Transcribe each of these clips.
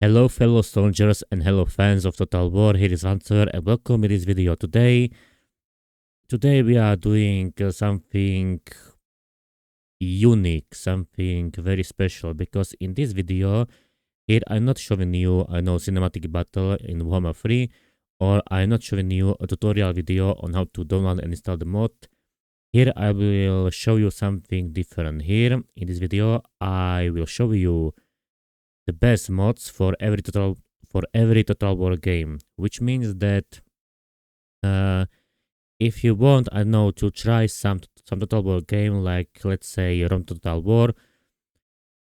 Hello fellow soldiers and hello fans of Total War, here is Hunter and welcome in this video. Today we are doing something unique, something very special, because in this video here I'm not showing you a cinematic battle in Warhammer 3, or I'm not showing you a tutorial video on how to download and install the mod. Here I will show you something different. Here in this video I will show you the best mods for every Total War game, which means that if you want, I know, to try some Total War game, like let's say Rome Total War,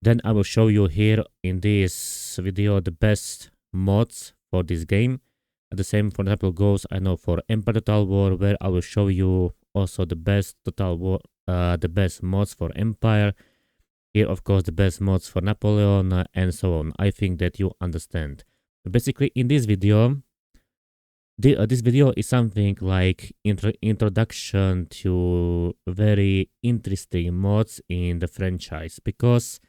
then I will show you here in this video the best mods for this game. The same, for example, goes, I know, for Empire Total War, where I will show you also the best Total War, the best mods for Empire. Here, of course, the best mods for Napoleon, and so on. I think that you understand. Basically, in this video, this video is something like introduction to very interesting mods in the franchise, because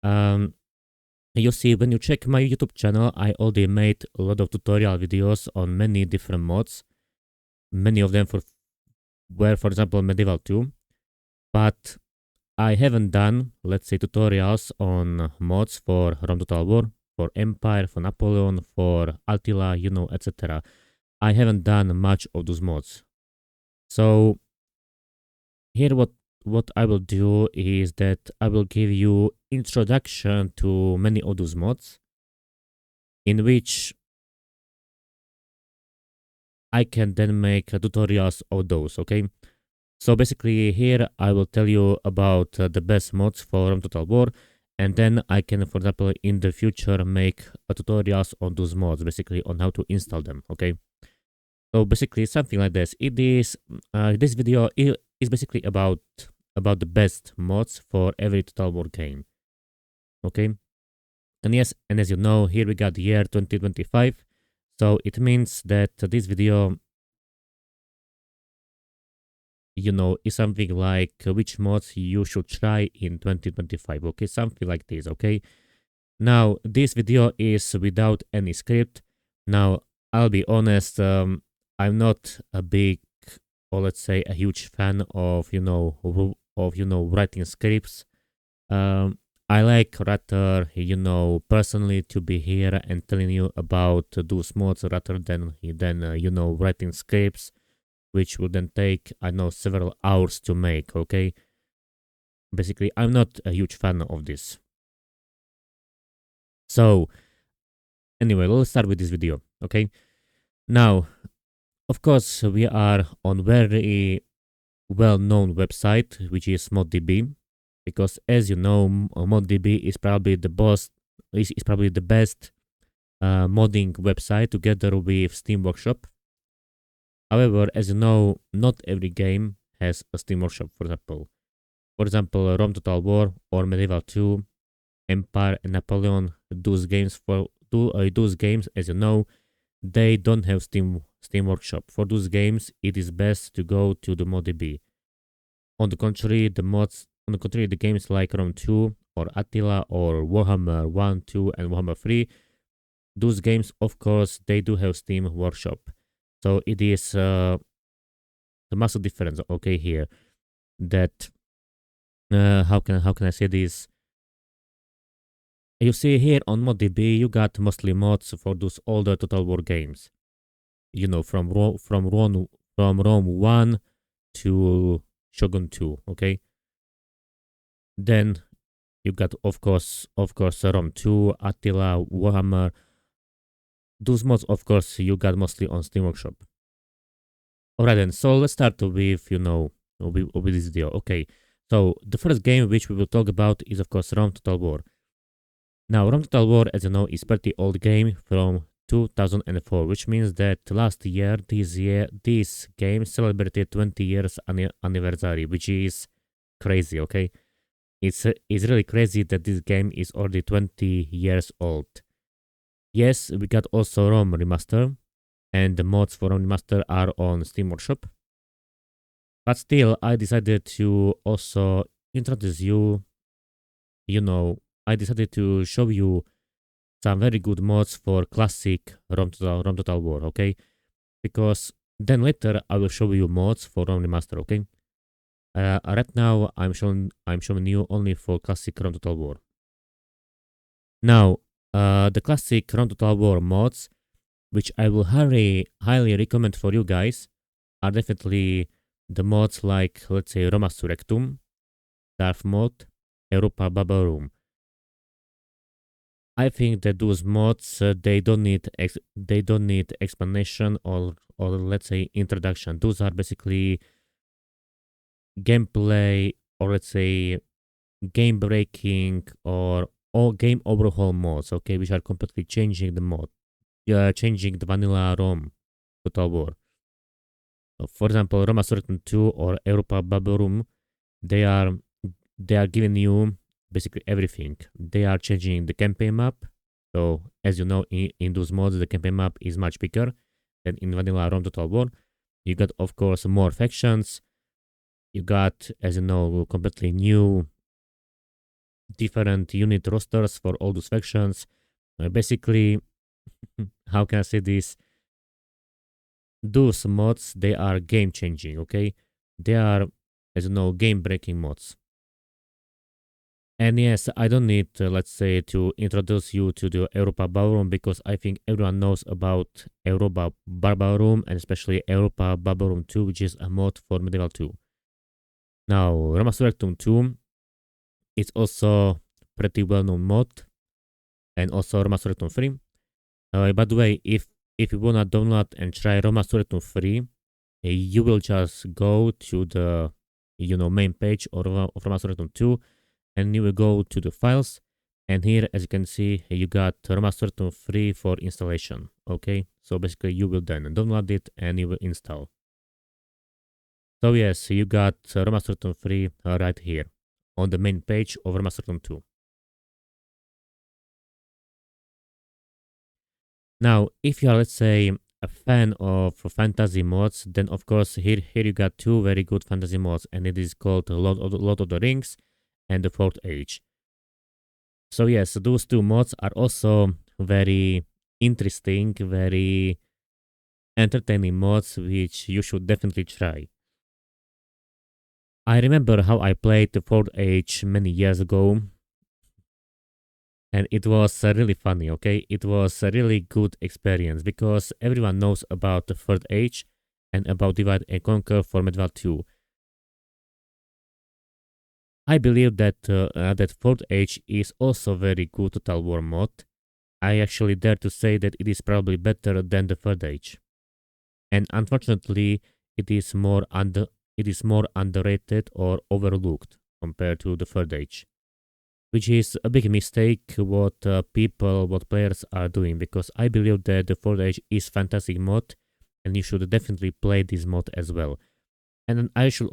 you see, when you check my YouTube channel, I already made a lot of tutorial videos on many different mods. Many of them were, for example, Medieval 2, but I haven't done, let's say, tutorials on mods for Rome Total War, for Empire, for Napoleon, for Attila, you know, etc. I haven't done much of those mods. So here what I will do is that I will give you introduction to many of those mods, in which I can then make tutorials of those, okay? So basically here I will tell you about the best mods for Rome Total War, and then I can, for example, in the future make tutorials on those mods, basically on how to install them, okay? So basically something like this. This video is basically about the best mods for every Total War game, okay? And yes, and as you know, here we got the year 2025, so it means that this video, you know, is something like which mods you should try in 2025, okay? Something like this, okay? Now, this video is without any script. Now, I'll be honest, I'm not a big, or let's say a huge fan of, writing scripts. I like rather, personally to be here and telling you about those mods rather than writing scripts, which would then take, I know, several hours to make, okay? Basically, I'm not a huge fan of this. So, anyway, let's start with this video, okay? Now, of course, we are on very well-known website, which is ModDB, because as you know, ModDB is probably the best modding website together with Steam Workshop. However, as you know, not every game has a Steam Workshop, for example. For example, Rome Total War or Medieval 2, Empire and Napoleon, those games, as you know, they don't have Steam Workshop. For those games, it is best to go to the ModDB. On the contrary, the games like Rome 2 or Attila or Warhammer 1, 2 and Warhammer 3, those games, of course, they do have Steam Workshop. So it is the massive difference, okay, here, that how can I say this? You see here on ModDB, you got mostly mods for those older Total War games. You know, from Rome 1 to Shogun 2, okay? Then you got, of course, Rome 2, Attila, Warhammer. Those mods, of course, you got mostly on Steam Workshop. Alright then, so let's start with, with this video, okay? So, the first game which we will talk about is, of course, Rome Total War. Now, Rome Total War, as you know, is pretty old game from 2004, which means that last year, this game celebrated 20 years anniversary, which is crazy, okay? It's really crazy that this game is already 20 years old. Yes, we got also Rome Remaster, and the mods for Rome Remaster are on Steam Workshop. But still, I decided to also introduce you, I decided to show you some very good mods for classic Rome Total War, okay? Because then later I will show you mods for Rome Remaster, okay? Right now I'm showing you only for classic Rome Total War. Now, the classic Rome Total War mods, which I will highly recommend for you guys, are definitely the mods like, let's say, Roma Surrectum, Darth mod, Europa Barbarum. I think that those mods they don't need explanation or let's say introduction. Those are basically gameplay or let's say game breaking or game overhaul mods. Okay, which are completely changing the mod, changing the vanilla ROM Total War. For example, Roma Surrectum 2 or Europa Barbarum, they are giving you basically everything. They are changing the campaign map. So as you know, in those mods, the campaign map is much bigger than in vanilla Rome Total War. You got, of course, more factions. You got, as you know, completely new, different unit rosters for all those factions. Basically, how can I say this? Those mods, they are game changing, okay? They are, as you know, game breaking mods. And yes, I don't need, let's say, to introduce you to the Europa Barbarum because I think everyone knows about Europa Barbarum and especially Europa Barbarum 2, which is a mod for Medieval 2. Now, Roma Surrectum 2 is also pretty well-known mod, and also Roma Surrectum 3. By the way, if you wanna download and try Roma Surrectum 3, you will just go to the main page of Roma Surrectum 2, and you will go to the files, and here, as you can see, you got Roma Surrectum 3 for installation. Okay, so basically you will then download it and you will install. So yes, you got Roma Surrectum 3 right here on the main page of Roma Surrectum 2. Now, if you are, let's say, a fan of fantasy mods, then of course here you got two very good fantasy mods, and it is called Lord of the Rings and the Fourth Age. So yes, those two mods are also very interesting, very entertaining mods, which you should definitely try. I remember how I played the Fourth Age many years ago, and it was really funny, okay? It was a really good experience because everyone knows about the Third Age and about Divide and Conquer for Medieval 2. I believe that that Fourth Age is also very good Total War mod. I actually dare to say that it is probably better than the Third Age. And unfortunately, it is more underrated or overlooked compared to the Third Age, which is a big mistake what players are doing, because I believe that the Fourth Age is fantastic mod and you should definitely play this mod as well. And I should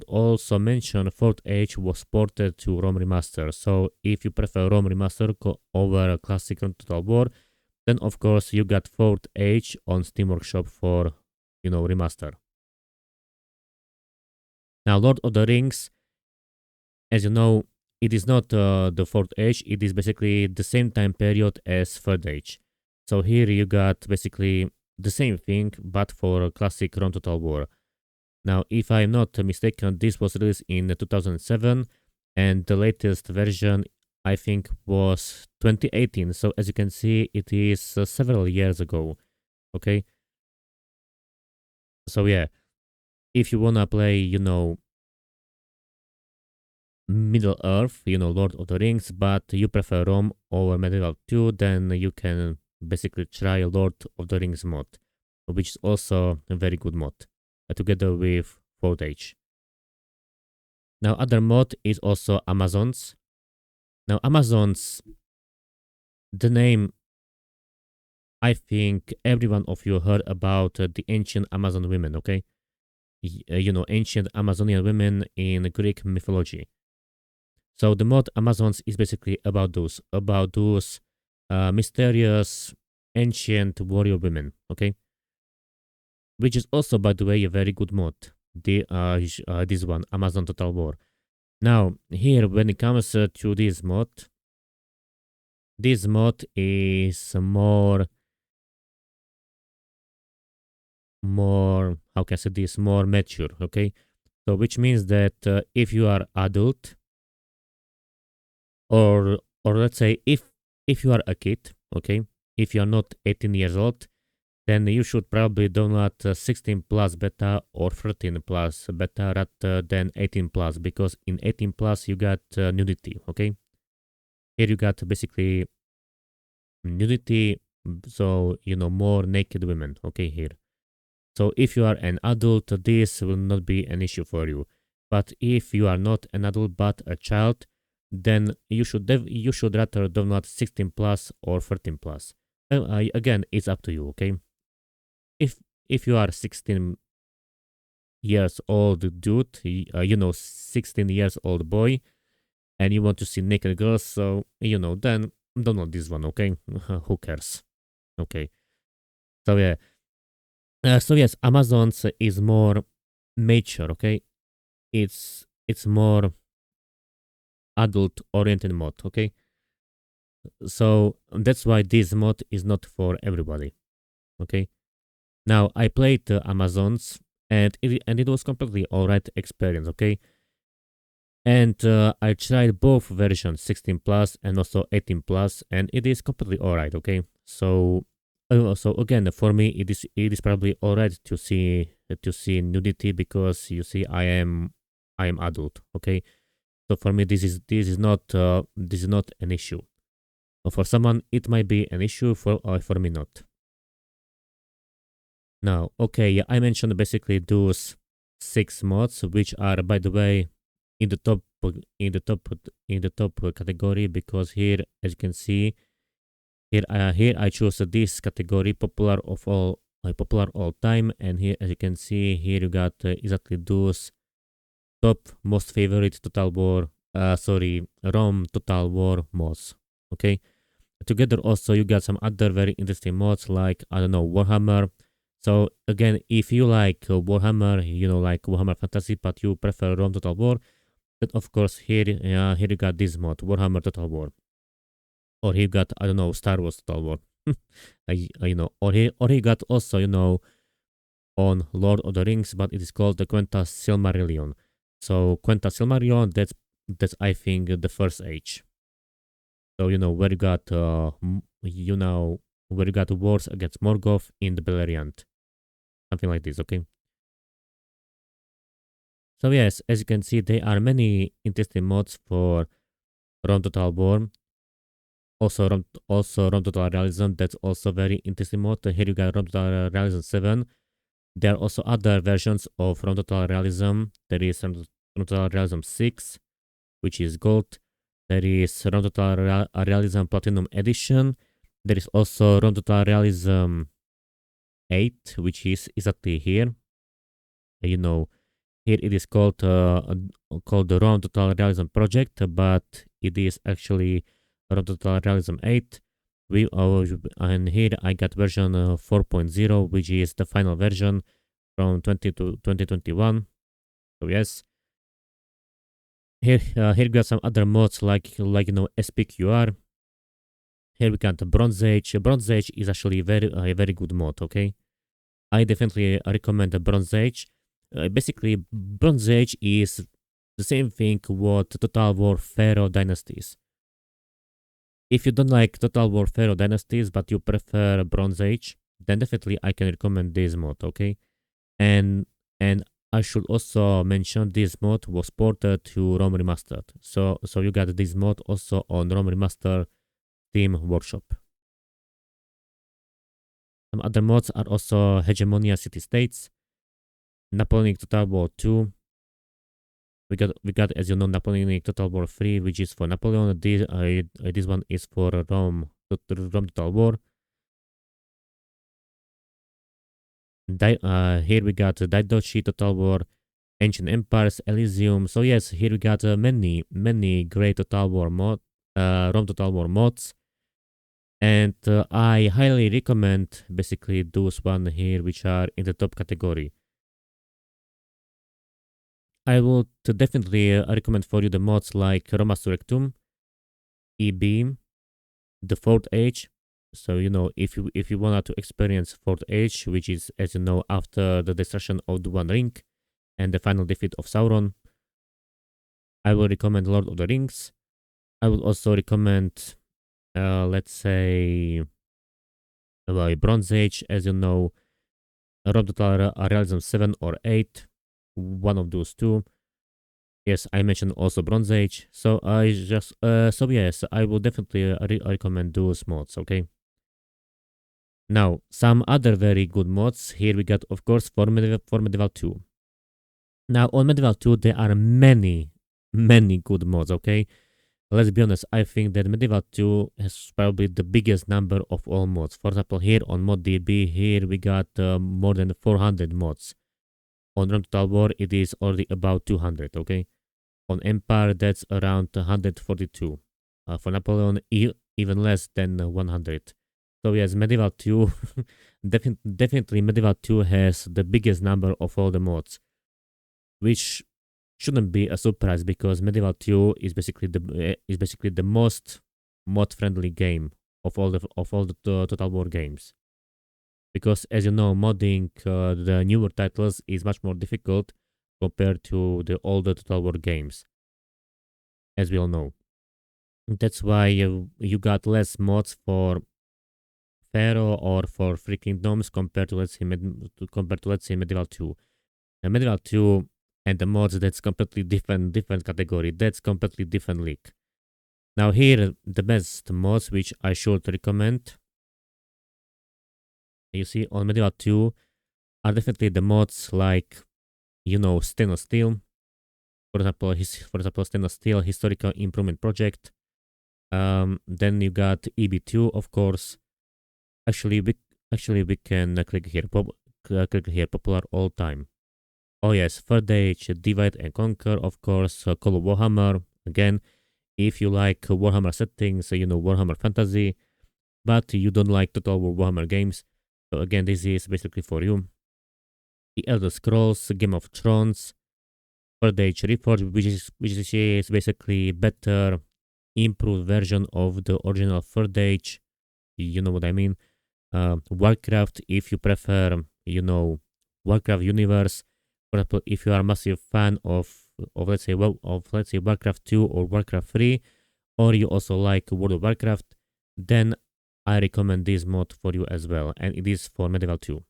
also mention Fourth Age was ported to ROM Remaster. So if you prefer ROM Remaster over Classic Total War, then of course you got Fourth Age on Steam Workshop for remaster. Now, Lord of the Rings, as you know, it is not the Fourth Age. It is basically the same time period as Third Age. So here you got basically the same thing, but for classic Rome Total War. Now, if I'm not mistaken, this was released in 2007, and the latest version, I think, was 2018. So as you can see, it is several years ago. Okay. So yeah, if you wanna play, Middle Earth, Lord of the Rings, but you prefer Rome over Medieval 2, then you can basically try Lord of the Rings mod, which is also a very good mod, together with Fourth Age. Now, other mod is also Amazons. Now, Amazons, the name, I think every one of you heard about the ancient Amazon women, okay? Ancient Amazonian women in Greek mythology. So the mod Amazons is basically about those mysterious ancient warrior women, okay? Which is also, by the way, a very good mod. This one, Amazon Total War. Now, here, when it comes to this mod, this mod is more how can I say this, more mature, okay? So which means that if you are adult, or let's say if you are a kid, okay, if you are not 18 years old, then you should probably download 16 plus beta or 13 plus beta rather than 18 plus, because in 18 plus you got nudity, okay? Here you got basically nudity, so more naked women, okay, here. So if you are an adult, this will not be an issue for you. But if you are not an adult but a child, then you should rather download 16 plus or 13 plus. Again, it's up to you, okay? If if you are 16 years old dude, 16 years old boy, and you want to see naked girls, so then download this one, okay? Who cares? Okay. So yeah. So yes, Amazon's is more mature, okay? It's more adult oriented mod, okay? So that's why this mod is not for everybody, okay? Now I played Amazon's, and it was completely alright experience, okay? And I tried both versions, 16 plus and also 18 plus, and it is completely alright, okay? So again, for me it is probably alright to see nudity, because you see I am adult, okay? So for me this is not an issue. For someone it might be an issue, for me not. Now, okay, yeah, I mentioned basically those 6 mods, which are, by the way, in the top category, because here, as you can see, here I chose this category, popular all time, and here, as you can see, here you got exactly those top most favorite ROM Total War mods. Okay, together also you got some other very interesting mods, like, I don't know, Warhammer. So again, if you like Warhammer, like Warhammer Fantasy, but you prefer ROM Total War, then of course here you got this mod, Warhammer Total War. Or he got, I don't know, Star Wars Total War. Or he got also, on Lord of the Rings, but it is called the Quenta Silmarillion. So Quenta Silmarillion, that's I think the first age. So where you got where you got wars against Morgoth in the Beleriand, something like this. Okay. So yes, as you can see, there are many interesting mods for Rome Total War. Also Rome Total Realism. That's also very interesting mod. Here you got Rome Total Realism 7. There are also other versions of Rome Total Realism. There is Rome Total Realism 6, which is gold. There is Rome Total Realism Platinum Edition. There is also Rome Total Realism 8, which is exactly here. Here it is called the Rome Total Realism Project, but it is actually Rome Total Realism 8. And here I got version 4.0, which is the final version from 2021. So yes, here we got some other mods like SPQR. Here we got the Bronze Age. Bronze Age is actually a very good mod. Okay, I definitely recommend the Bronze Age. Basically, Bronze Age is the same thing what Total War Pharaoh Dynasties. If you don't like Total War Pharaoh Dynasties but you prefer Bronze Age, then definitely I can recommend this mod. Okay, and I should also mention this mod was ported to ROM Remastered. So you got this mod also on ROM Remastered Steam Workshop. Some other mods are also Hegemonia City States, Napoleonic Total War 2. We got as you know Napoleonic Total War 3, which is for Napoleon. This one is for Rome Total War. Here we got Daidoshi Total War, Ancient Empires, Elysium. So yes, here we got many great Total War Rome Total War mods, and I highly recommend basically those one here which are in the top category. I would definitely recommend for you the mods like Roma Surrectum, E-Beam, the fourth age. So if you wanted to experience fourth age, which is, as you know, after the destruction of the One Ring and the final defeat of Sauron, I will recommend Lord of the Rings. I would also recommend, let's say, Bronze Age, as you know, Rome Total Realism 7 or 8, one of those two. Yes, I mentioned also Bronze Age. So yes, I will definitely recommend those mods. Okay. Now, some other very good mods. Here we got, of course, for Medieval 2. Now, on Medieval 2, there are many, many good mods. Okay. Let's be honest, I think that Medieval 2 has probably the biggest number of all mods. For example, here on ModDB, here we got more than 400 mods. On Rome Total War, it is already about 200, okay? On Empire, that's around 142. For Napoleon, even less than 100. So yes, Medieval 2, definitely Medieval 2 has the biggest number of all the mods, which shouldn't be a surprise because Medieval 2 is basically the most mod friendly game of all the Total War games. Because as you know, modding the newer titles is much more difficult compared to the older Total War games, as we all know. That's why you got less mods for Pharaoh or for Three Kingdoms compared to let's say Medieval 2. Medieval 2 and the mods, that's completely different category. That's completely different league. Now here the best mods which I should recommend, you see on Medieval 2, are definitely the mods like Stainless Steel. For example, Stainless Steel Historical Improvement Project. Then you got EB2, of course. Actually we can click here. Click here. Popular all time. Oh yes, Third Age, Divide and Conquer, of course. Call of Warhammer. Again, if you like Warhammer settings, Warhammer Fantasy, but you don't like Total War Warhammer games, so again, this is basically for you. The Elder Scrolls, Game of Thrones, Third Age Reforged, which is basically better, improved version of the original Third Age. You know what I mean? Warcraft, if you prefer, Warcraft universe. For example, if you are a massive fan of let's say Warcraft 2 or Warcraft 3, or you also like World of Warcraft, then I recommend this mod for you as well, and it is for Medieval 2.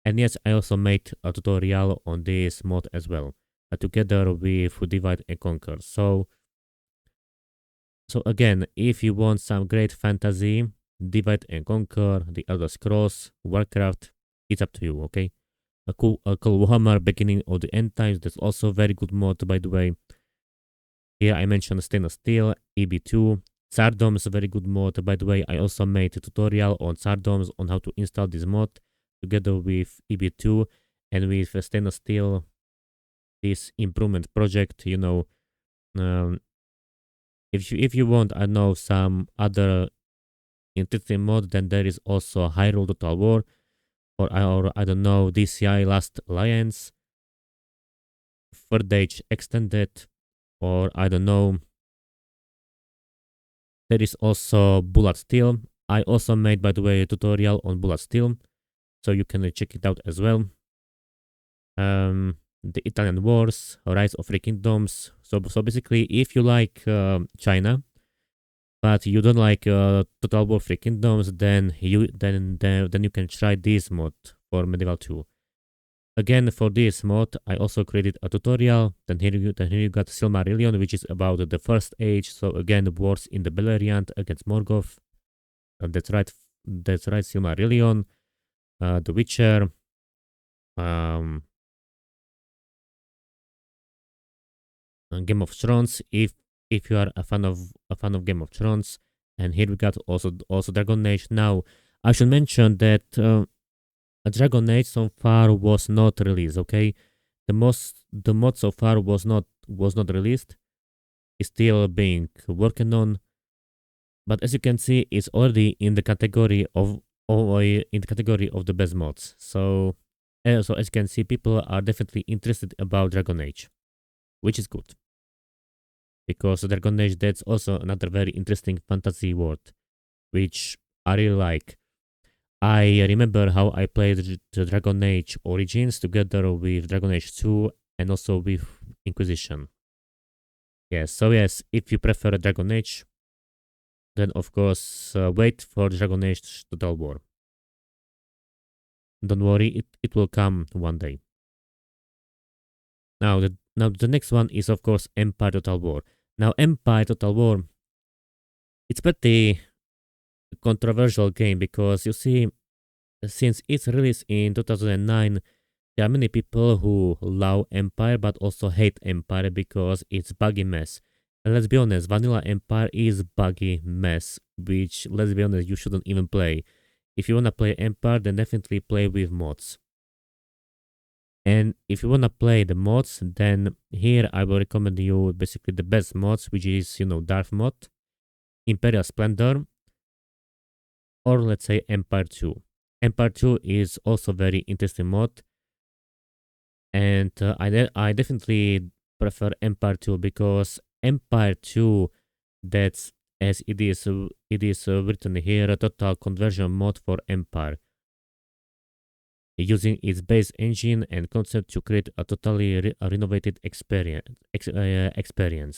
And yes, I also made a tutorial on this mod as well, together with Divide and Conquer. So again, if you want some great fantasy, Divide and Conquer, The Elder Scrolls, Warcraft, it's up to you, okay? A cool Warhammer, Beginning of the End Times, that's also a very good mod, by the way. Here I mentioned Stainless Steel, EB2, Tsardom is a very good mod, by the way. I also made a tutorial on Tsardoms on how to install this mod together with EB2 and with Stainless Steel, this improvement project, if you want, I know some other interesting mod, then there is also Hyrule Total War, or I don't know, DCI Last Alliance, Third Age Extended, or I don't know. There is also Bullet Steel. I also made, by the way, a tutorial on Bullet Steel, so you can check it out as well. The Italian Wars, Rise of Three Kingdoms. So basically, if you like China, but you don't like Total War Three Kingdoms, then you can try this mod for Medieval 2. Again, for this mod, I also created a tutorial. Then here you got Silmarillion, which is about the First Age. So again, the wars in the Beleriand against Morgoth. That's right, Silmarillion, The Witcher, Game of Thrones. If you are a fan of Game of Thrones, and here we got also Dragon Age. Now, I should mention that Dragon Age so far was not released. Okay, the mod so far was not released. It's still being working on, but as you can see, it's already in the category of the best mods. So as you can see, people are definitely interested about Dragon Age, which is good, because Dragon Age, that's also another very interesting fantasy world. which I really like. I remember how I played the Dragon Age Origins together with Dragon Age 2 and also with Inquisition. Yes, so yes, if you prefer Dragon Age, then of course wait for Dragon Age Total War. Don't worry, it will come one day. Now the next one is of course Empire Total War. Now Empire Total War, it's pretty controversial game because you see, since its release in 2009, there are many people who love Empire but also hate Empire because it's buggy mess. And let's be honest, Vanilla Empire is buggy mess, which, let's be honest, you shouldn't even play. If you wanna play Empire, then definitely play with mods. And if you wanna play the mods, then here I will recommend you basically the best mods, which is, Darth mod, Imperial Splendor, or let's say Empire 2. Empire 2 is also very interesting mod, and I definitely prefer Empire 2 because Empire 2, that's as it is written here, a total conversion mod for Empire, using its base engine and concept to create a totally renovated experience.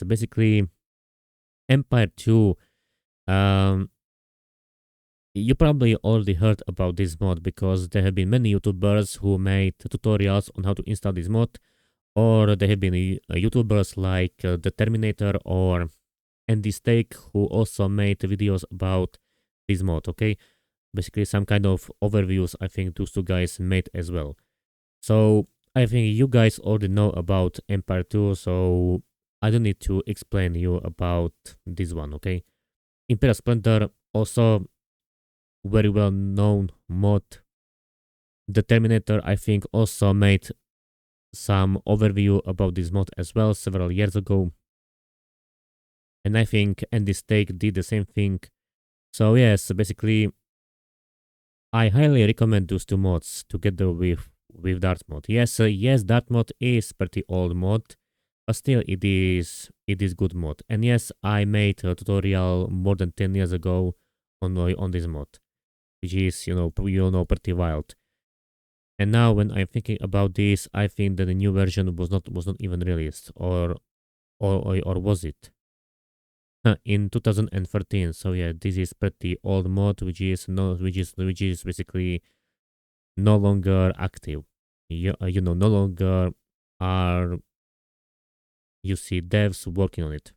Basically, Empire 2, you probably already heard about this mod because there have been many YouTubers who made tutorials on how to install this mod, or there have been YouTubers like the Terminator or Andy Steak who also made videos about this mod, okay? Basically some kind of overviews I think those two guys made as well. So I think you guys already know about Empire 2, so I don't need to explain you about this one, okay? Imperial Splendor, also very well known mod. The Terminator I think also made some overview about this mod as well several years ago. And I think Andy Steak did the same thing. So yes, basically I highly recommend those two mods together with Dart mod. Yes, Dart mod is pretty old mod, but still it is good mod. And yes, I made a tutorial more than 10 years ago on this mod, which is pretty wild. And now when I'm thinking about this, I think that the new version was not even released, or was it? In 2013. So yeah, this is pretty old mod, which is basically no longer active. No longer are you see devs working on it.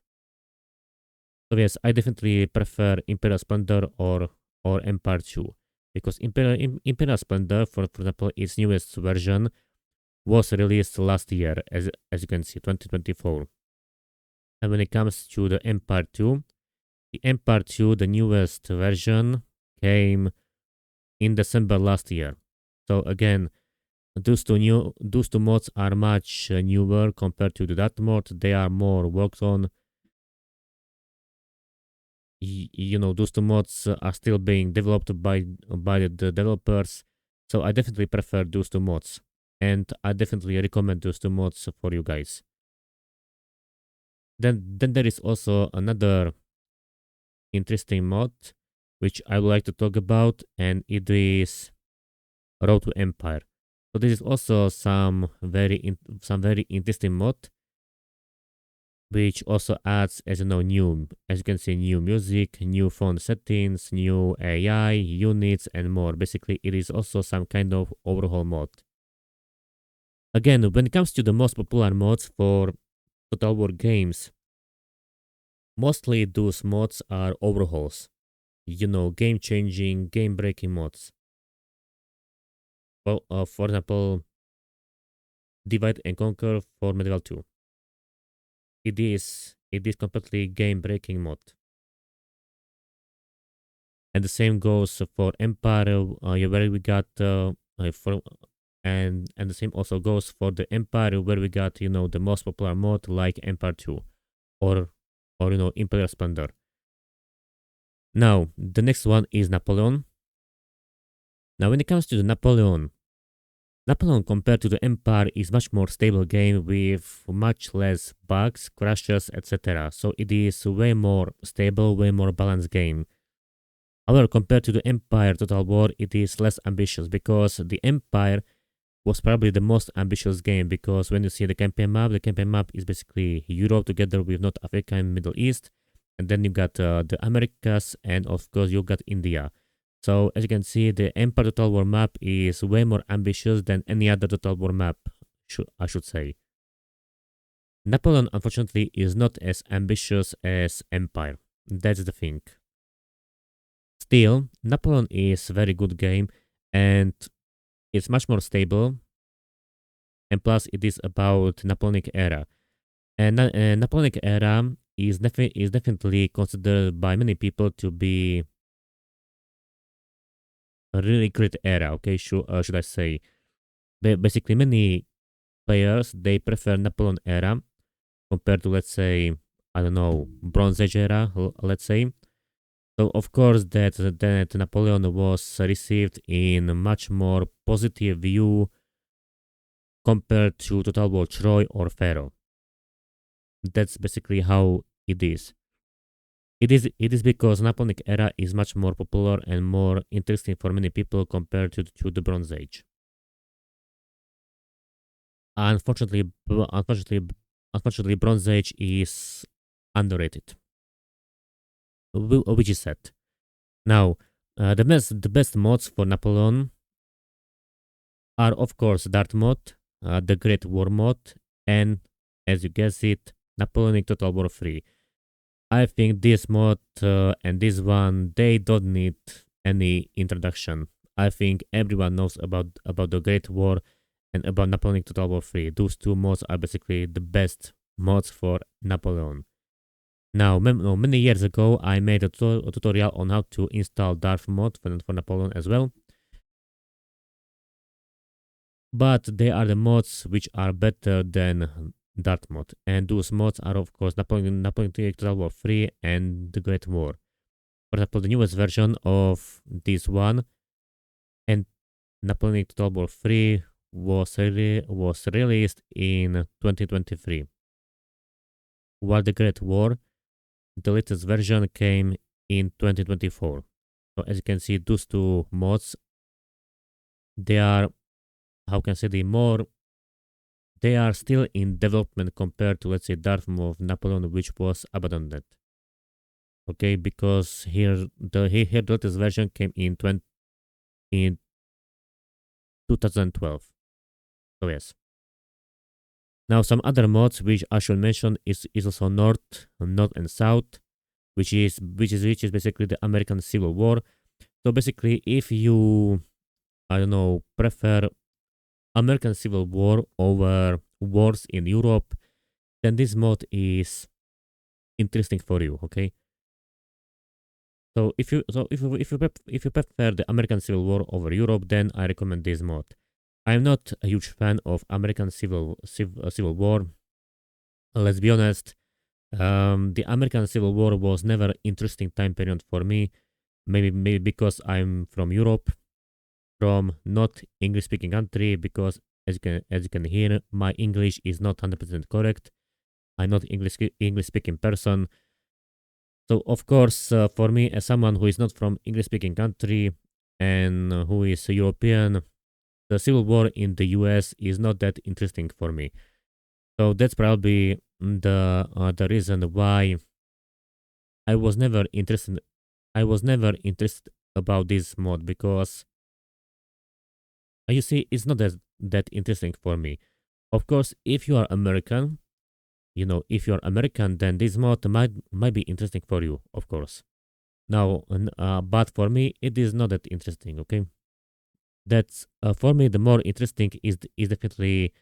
So yes, I definitely prefer Imperial Splendor or Empire 2 because Imperial Splendor, for example, its newest version was released last year, as you can see, 2024. And when it comes to the Empire 2, the newest version, came in December last year. So again, those two mods are much newer compared to that mod. They are more worked on. Those two mods are still being developed by the developers. So I definitely prefer those two mods, and I definitely recommend those two mods for you guys. Then there is also another interesting mod which I would like to talk about, and it is Road to Empire. So this is also some very interesting mod, which also adds, as you can see, new music, new font settings, new AI, units, and more. Basically, it is also some kind of overhaul mod. Again, when it comes to the most popular mods for Total War games, mostly those mods are overhauls. Game-changing, game-breaking mods. Well, for example, Divide and Conquer for Medieval 2. It is completely game-breaking mod. And the same goes for Empire, where we got and the same also goes for the Empire, where we got the most popular mod like Empire 2 or Imperial Splendor. Now the next one is Napoleon. Now when it comes to the Napoleon compared to the Empire is much more stable game with much less bugs, crashes, etc. So it is way more stable, way more balanced game. However, compared to the Empire Total War, it is less ambitious because the Empire was probably the most ambitious game, because when you see the campaign map is basically Europe together with North Africa and Middle East, and then you got the Americas, and of course you got India. So as you can see, the Empire Total War map is way more ambitious than any other Total War map, I should say. Napoleon, unfortunately, is not as ambitious as Empire. That's the thing. Still, Napoleon is a very good game, and it's much more stable, and plus it is about Napoleonic era. And Napoleonic era is definitely considered by many people to be a really great era. Okay, should I say? Basically, many players they prefer Napoleon era compared to, let's say, I don't know, Bronze Age era. Let's say. So of course that Napoleon was received in a much more positive view compared to Total War Troy or Pharaoh. That's basically how it is. It is because Napoleonic era is much more popular and more interesting for many people compared to the Bronze Age. Unfortunately, unfortunately, Bronze Age is underrated, which is sad. Now, the best mods for Napoleon are of course Dart mod, the Great War mod, and as you guess it, Napoleonic Total War 3. I think this mod and this one, they don't need any introduction. I think everyone knows about the Great War and about Napoleonic Total War 3. Those two mods are basically the best mods for Napoleon. Now, many years ago, I made a tutorial on how to install Darth mod for Napoleon as well. But they are the mods which are better than Dart mod, and those mods are of course Napoleon Total War 3 and the Great War. For example, the newest version of this one and Napoleon Total War 3 was released in 2023, while the Great War, the latest version, came in 2024. So as you can see, those two mods, they are, how can I say, they are still in development compared to, let's say, Darth Maul of Napoleon, which was abandoned. Okay, because here the latest version came in 2012. So yes. Now some other mods which I should mention is also North and South, which is basically the American Civil War. So basically, if you, I don't know, prefer American Civil War over wars in Europe, then this mod is interesting for you. Okay. So if you prefer the American Civil War over Europe, then I recommend this mod. I'm not a huge fan of American Civil War. Let's be honest. The American Civil War was never interesting time period for me. Maybe because I'm from Europe, from not English speaking country. Because as you can hear, my English is not 100% correct. I'm not English speaking person. So of course, for me, as someone who is not from English-speaking country and who is a European, the civil war in the U.S. is not that interesting for me. So that's probably the reason why I was never interested. I was never interested about this mod because you see, it's not that interesting for me. Of course, if you are American, if you are American, then this mod might be interesting for you, of course. Now, but for me, it is not that interesting. Okay, that's for me the more interesting is definitely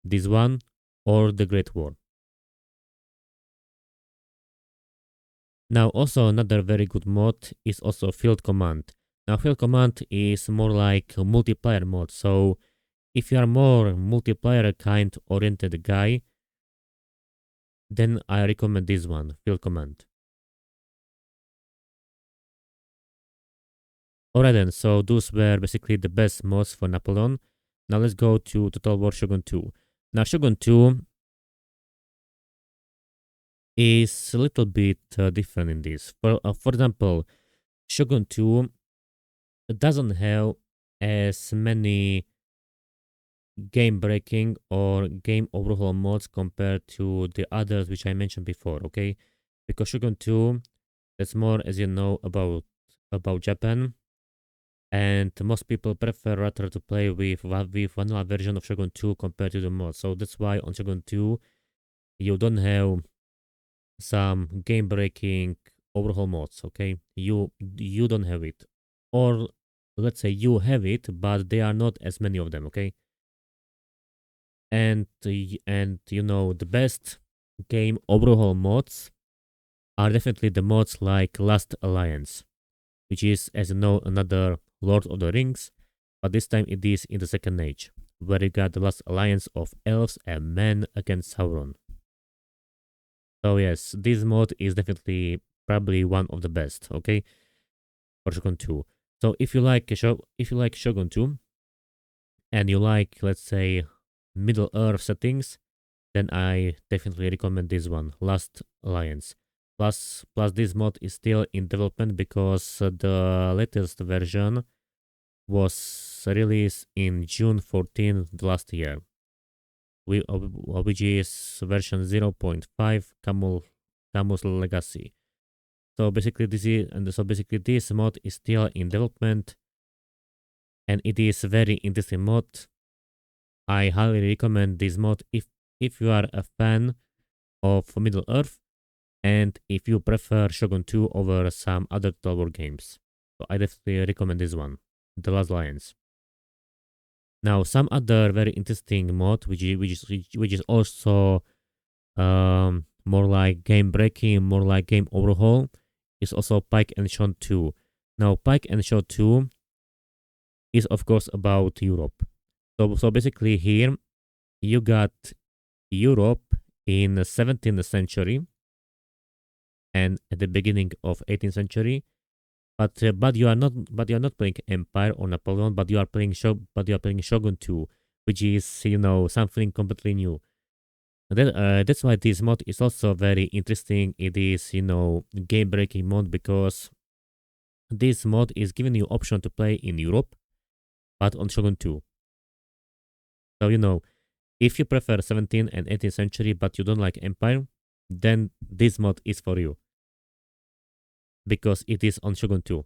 this one or the Great War. Now, also another very good mod is also Field Command. Now, Field Command is more like a multiplayer mode. So, if you are more multiplayer kind oriented guy, then I recommend this one, Field Command. Alright then, so those were basically the best mods for Napoleon. Now let's go to Total War Shogun 2. Now Shogun 2 is a little bit different in this. For example, Shogun 2 doesn't have as many game breaking or game overhaul modes compared to the others which I mentioned before, okay? Because Shogun 2, that's more, as you know, about Japan, and most people prefer rather to play with vanilla version of Shogun 2 compared to the mod. So that's why on Shogun 2 you don't have some game breaking overhaul modes, okay? You don't have it. Or let's say you have it, but there are not as many of them, okay? And you know, the best game overhaul mods are definitely the mods like Last Alliance, which is, as you know, another Lord of the Rings, but this time it is in the Second Age, where you got the last alliance of elves and men against Sauron. So yes, this mod is definitely probably one of the best, okay, for Shogun 2. So if you like Shogun 2 and you like, let's say, Middle Earth settings, then I definitely recommend this one, Last Alliance. Plus this mod is still in development because the latest version was released in June 14th last year, which is version 0.5 Camus Legacy. So basically this mod is still in development, and it is very interesting mod. I highly recommend this mod if you are a fan of Middle Earth and if you prefer Shogun 2 over some other Total War games. So I definitely recommend this one, The Last Alliance. Now, some other very interesting mod, which is also more like game breaking, more like game overhaul, is also Pike and Sean 2. Now, Pike and Sean 2 is of course about Europe. So basically here you got Europe in the 17th century and at the beginning of 18th century. But you are not playing Empire or Napoleon, but you are playing Shogun 2, which is, you know, something completely new. That's why this mod is also very interesting. It is, you know, game breaking mod because this mod is giving you option to play in Europe, but on Shogun 2. So you know, if you prefer 17th and 18th century, but you don't like Empire, then this mod is for you because it is on Shogun 2.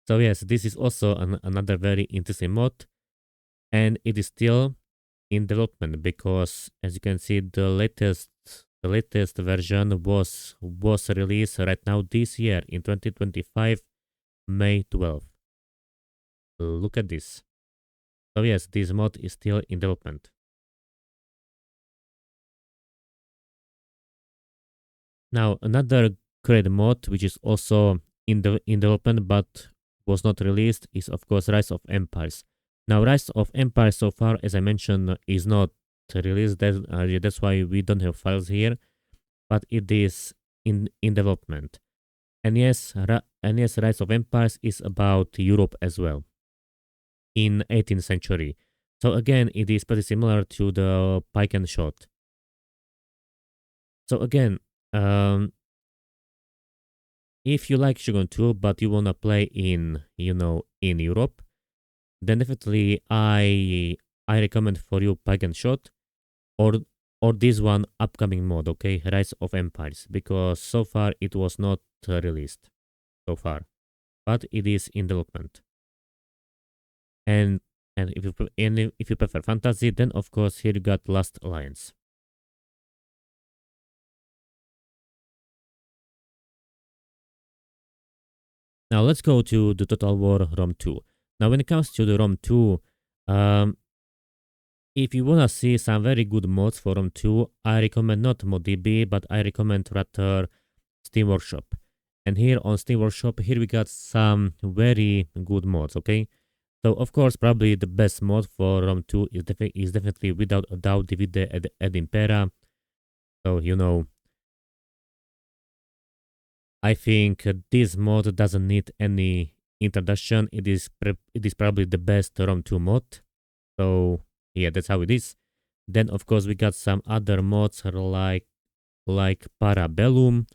So yes, this is also another very interesting mod, and it is still in development because, as you can see, the latest version was released right now this year in 2025, May 12th. Look at this. So yes, this mod is still in development. Now another great mod which is also in development but was not released is of course Rise of Empires. Now Rise of Empires so far, as I mentioned, is not released. That's why we don't have files here, but it is in development. And yes, Rise of Empires is about Europe as well in 18th century. So again, it is pretty similar to the Pike and Shot. So again, um, if you like Shogun 2 but you wanna play in Europe, then definitely I recommend for you Pike and Shot or this one upcoming mod, okay, Rise of Empires, because so far it was not released so far, but it is in development. And if you prefer fantasy, then of course here you got Last Alliance. Now let's go to the Total War ROM 2. Now when it comes to the ROM 2, um, if you wanna see some very good mods for ROM 2, I recommend not ModDB, but I recommend rather Steam Workshop. And here on Steam Workshop, here we got some very good mods, okay? So of course, probably the best mod for ROM 2 is definitely without a doubt Divide et Impera. So you know, I think this mod doesn't need any introduction. It is probably the best ROM 2 mod. So yeah, that's how it is. Then of course we got some other mods like Parabellum,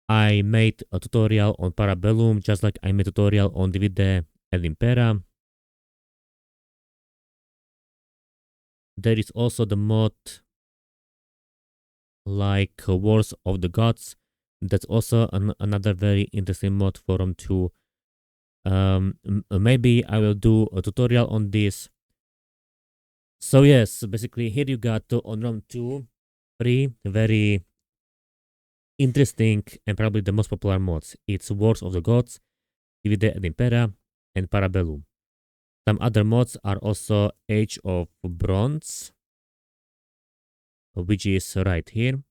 I made a tutorial on Parabellum, just like I made a tutorial on Divide et Impera. There is also the mod like Wars of the Gods. That's also another very interesting mod for Rome 2. Maybe I will do a tutorial on this. So yes, basically here you got on Rome 2 three very interesting and probably the most popular mods. It's Wars of the Gods, Divide et Impera, and Parabellum. Some other mods are also Age of Bronze, which is right here.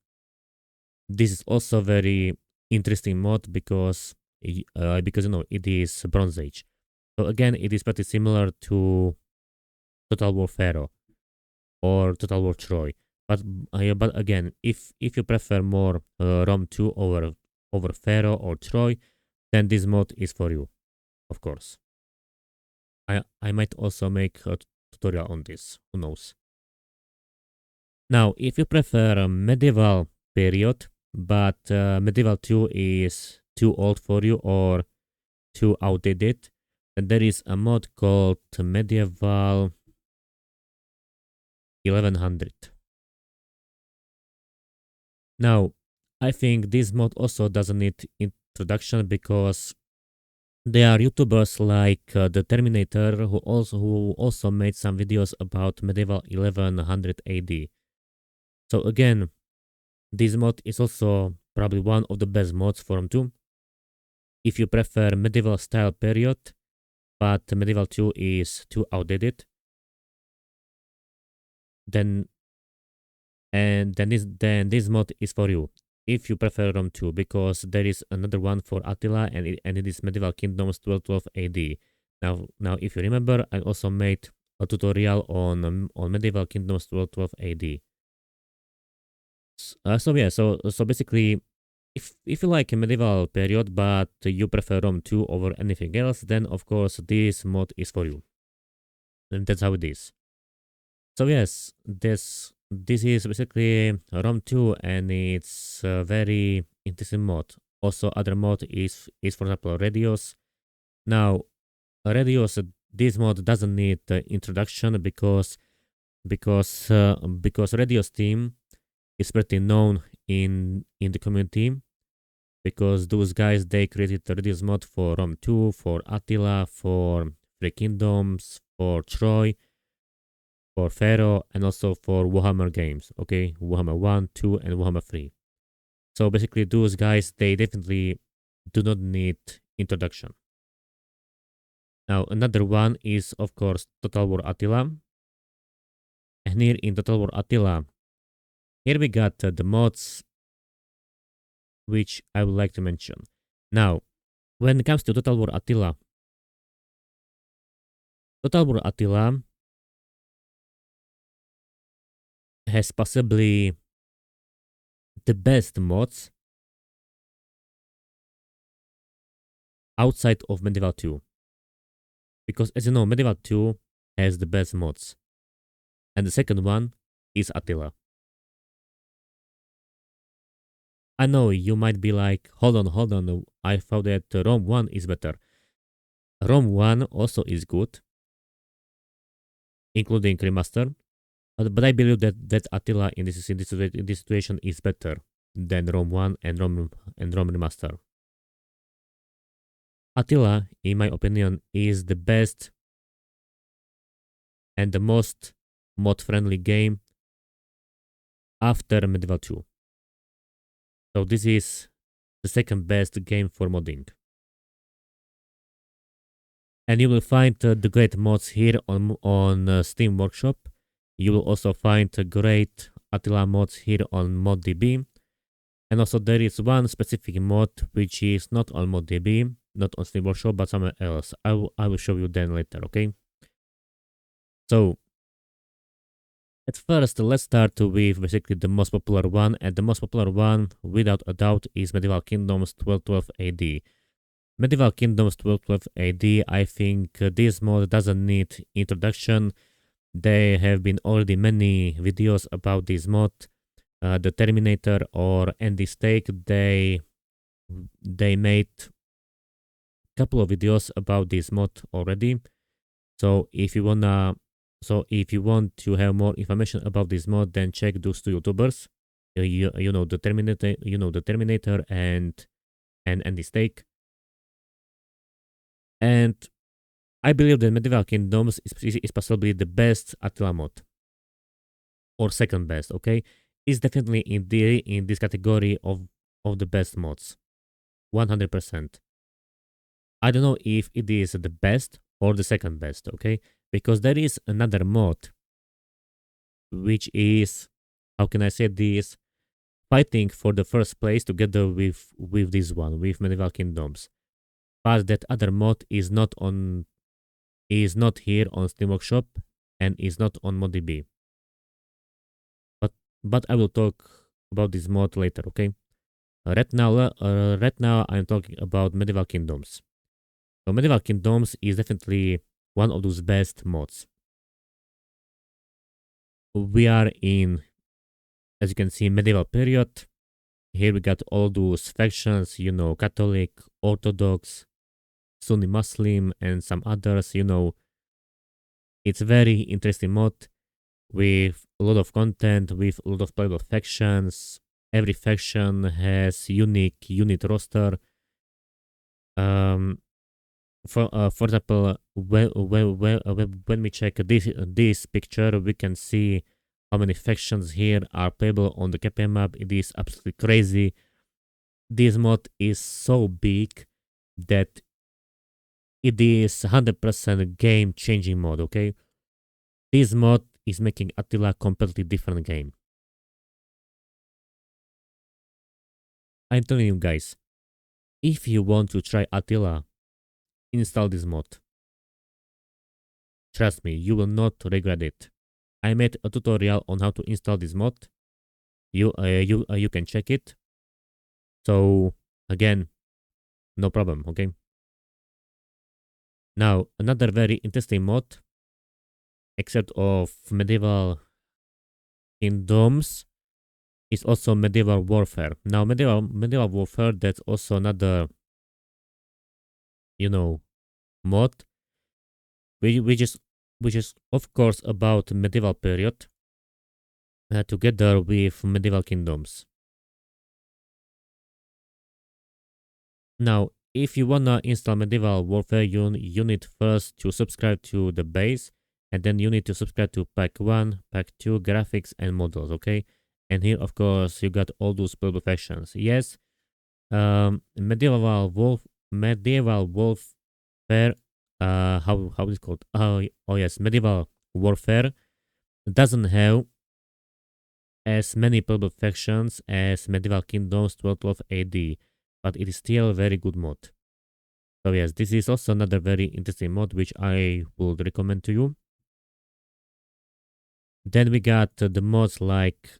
This is also very interesting mod because you know it is Bronze Age. So again, it is pretty similar to Total War Pharaoh or Total War Troy. But again, if you prefer more Rome 2 over Pharaoh or Troy, then this mod is for you, of course. I might also make a tutorial on this. Who knows? Now, if you prefer a medieval period, but medieval 2 is too old for you or too outdated, then there is a mod called Medieval 1100. Now, I think this mod also doesn't need introduction because there are YouTubers like the Terminator who also made some videos about medieval 1100 AD. So again, this mod is also probably one of the best mods for Rome 2. If you prefer medieval style period, but medieval 2 is too outdated, then this mod is for you. If you prefer Rome 2, because there is another one for Attila and it is Medieval Kingdoms 1212 AD. Now if you remember, I also made a tutorial on Medieval Kingdoms 1212 AD. So basically, if you like a medieval period but you prefer Rome 2 over anything else, then of course this mod is for you. And that's how it is. So yes, this is basically Rome 2 and it's a very interesting mod. Also other mod is for example Radios. Now Radios, this mod doesn't need introduction because Radios team is pretty known in the community, because those guys, they created the Radios mod for Rome 2, for Attila, for Three Kingdoms, for Troy, for Pharaoh, and also for Warhammer games. Okay, Warhammer 1, 2, and Warhammer 3. So basically, those guys, they definitely do not need introduction. Now, another one is, of course, Total War Attila. And here in Total War Attila, here we got the mods which I would like to mention. Now, when it comes to Total War Attila has possibly the best mods outside of Medieval 2. Because as you know, Medieval 2 has the best mods. And the second one is Attila. I know you might be like, hold on, I thought that Rome 1 is better. Rome 1 also is good, including remaster. But I believe that Attila in this situation is better than Rome 1 and Rome remaster. Attila, in my opinion, is the best and the most mod-friendly game after Medieval 2. So this is the second best game for modding. And you will find the great mods here on Steam Workshop. You will also find great Attila mods here on ModDB. And also there is one specific mod which is not on ModDB, not on Steam Workshop, but somewhere else. I will show you then later, okay? So, at first, let's start with basically the most popular one, and the most popular one, without a doubt, is Medieval Kingdoms 1212 AD. Medieval Kingdoms 1212 AD, I think this mod doesn't need introduction. There have been already many videos about this mod. The Terminator or Andy Stake, they They made couple of videos about this mod already. So if you want to have more information about this mod, then check those two YouTubers. You know the Terminator and the Stake. And I believe that Medieval Kingdoms is possibly the best Attila mod, or second best. Okay, it's definitely in this category of the best mods, 100%. I don't know if it is the best or the second best. Okay, because there is another mod which is, how can I say this, fighting for the first place together with this one, with Medieval Kingdoms. But that other mod is not here on Steam Workshop and is not on ModDB. But I will talk about this mod later, okay? Right now I'm talking about Medieval Kingdoms. So Medieval Kingdoms is definitely one of those best mods. We are in, as you can see, medieval period. Here we got all those factions, Catholic, Orthodox, Sunni Muslim, and some others, It's a very interesting mod with a lot of content, with a lot of playable factions. Every faction has unique unit roster. For example, when we check this picture, we can see how many factions here are playable on the campaign map. It is absolutely crazy. This mod is so big that it is 100% game-changing mod, okay? This mod is making Attila a completely different game. I'm telling you guys, if you want to try Attila, install this mod. Trust me, you will not regret it. I made a tutorial on how to install this mod. You can check it. So again, no problem, okay? Now, another very interesting mod, except of Medieval Kingdoms, is also Medieval Warfare. Now, Medieval Warfare, that's also another, mod, which is of course about medieval period, together with Medieval Kingdoms. Now, if you wanna install Medieval Warfare, you need first to subscribe to the base, and then you need to subscribe to Pack 1, Pack 2, graphics, and models, okay? And here, of course, you got all those playable factions. Yes, Medieval Warfare, how is it called? Oh yes, Medieval Warfare doesn't have as many playable factions as Medieval Kingdoms 1212 AD, but it is still a very good mod. So yes, this is also another very interesting mod which I would recommend to you. Then we got the mods like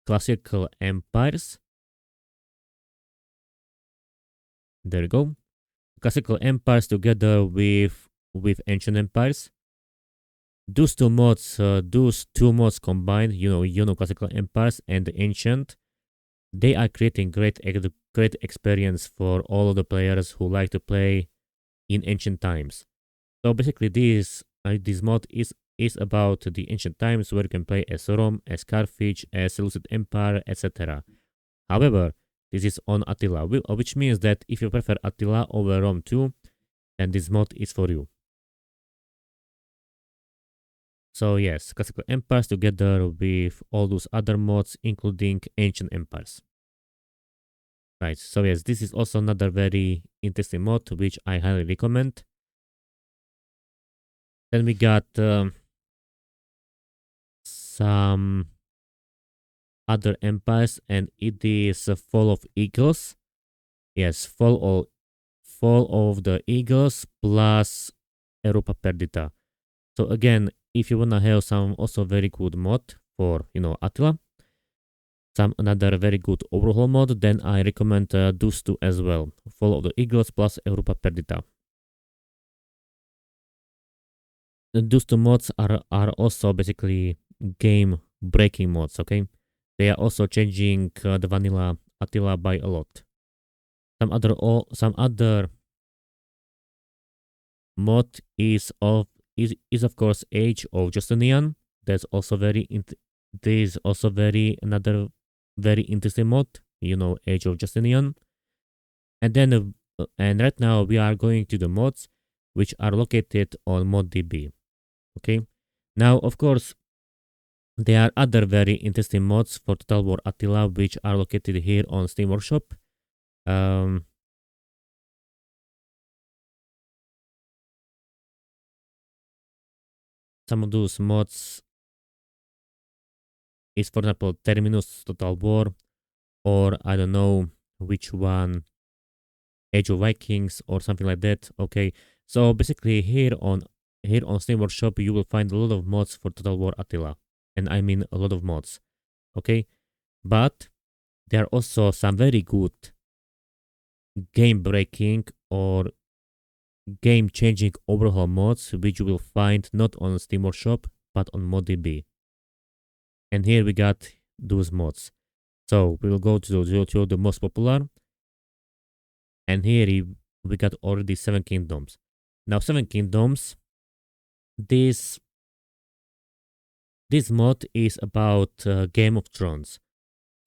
Classical Empires. There you go. Classical Empires together with Ancient Empires. Those two mods combined, Classical Empires and the Ancient, they are creating great experience for all of the players who like to play in ancient times. So basically, this mod is about the ancient times, where you can play as Rome, as Carthage, as Seleucid Empire, etc. However, this is on Attila, which means that if you prefer Attila over Rome too, then this mod is for you. So yes, Classical Empires together with all those other mods, including Ancient Empires. Right, so yes, this is also another very interesting mod, which I highly recommend. Then we got some other empires, and it is Fall of Eagles. Yes, Fall of the Eagles plus Europa Perdita. So again, if you wanna have some also very good mod for Attila, some another very good overhaul mod, then I recommend those two as well. Fall of the Eagles plus Europa Perdita. Those two mods are also basically game breaking mods, okay? They are also changing the vanilla Attila by a lot. some other mod is of course Age of Justinian. That's also there is also very another very interesting mod. Age of Justinian. And then and right now we are going to the mods which are located on ModDB. Okay. Now of course there are other very interesting mods for Total War Attila which are located here on Steam Workshop. Um, some of those mods is, for example, Terminus Total War, or I don't know which one, Age of Vikings or something like that. Okay, so basically here on Steam Workshop you will find a lot of mods for Total War Attila, and I mean a lot of mods. Okay, but there are also some very good game breaking or game changing overhaul mods which you will find not on Steam Workshop but on ModDB. And here we got those mods. So we will go to the most popular. And here we got already Seven Kingdoms. Now Seven Kingdoms, this mod is about Game of Thrones.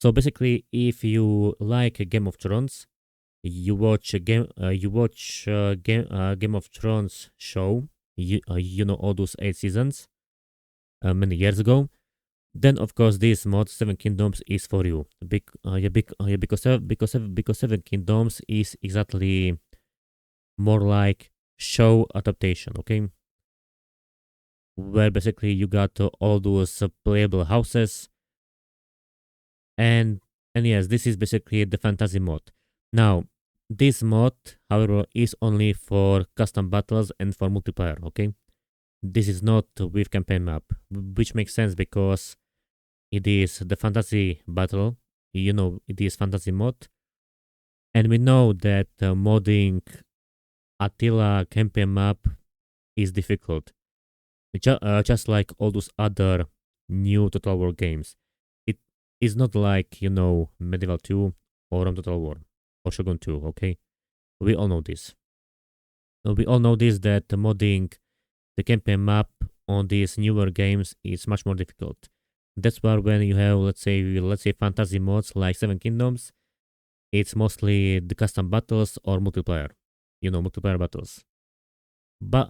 So basically, if you like Game of Thrones, you watch Game of Thrones show. You know all those 8 seasons many years ago. Then of course this mod Seven Kingdoms is for you. Because Seven Kingdoms is exactly more like show adaptation. Okay, where basically you got all those playable houses, and yes, this is basically the fantasy mod. Now this mod, however, is only for custom battles and for multiplayer. Okay, this is not with campaign map, which makes sense because it is the fantasy battle. It is fantasy mod, and we know that modding Attila campaign map is difficult. Just like all those other new Total War games. It is not like, Medieval 2 or Total War or Shogun 2, okay? We all know this. We all know this that modding the campaign map on these newer games is much more difficult. That's why when you have, let's say fantasy mods like Seven Kingdoms, it's mostly the custom battles or multiplayer, multiplayer battles. But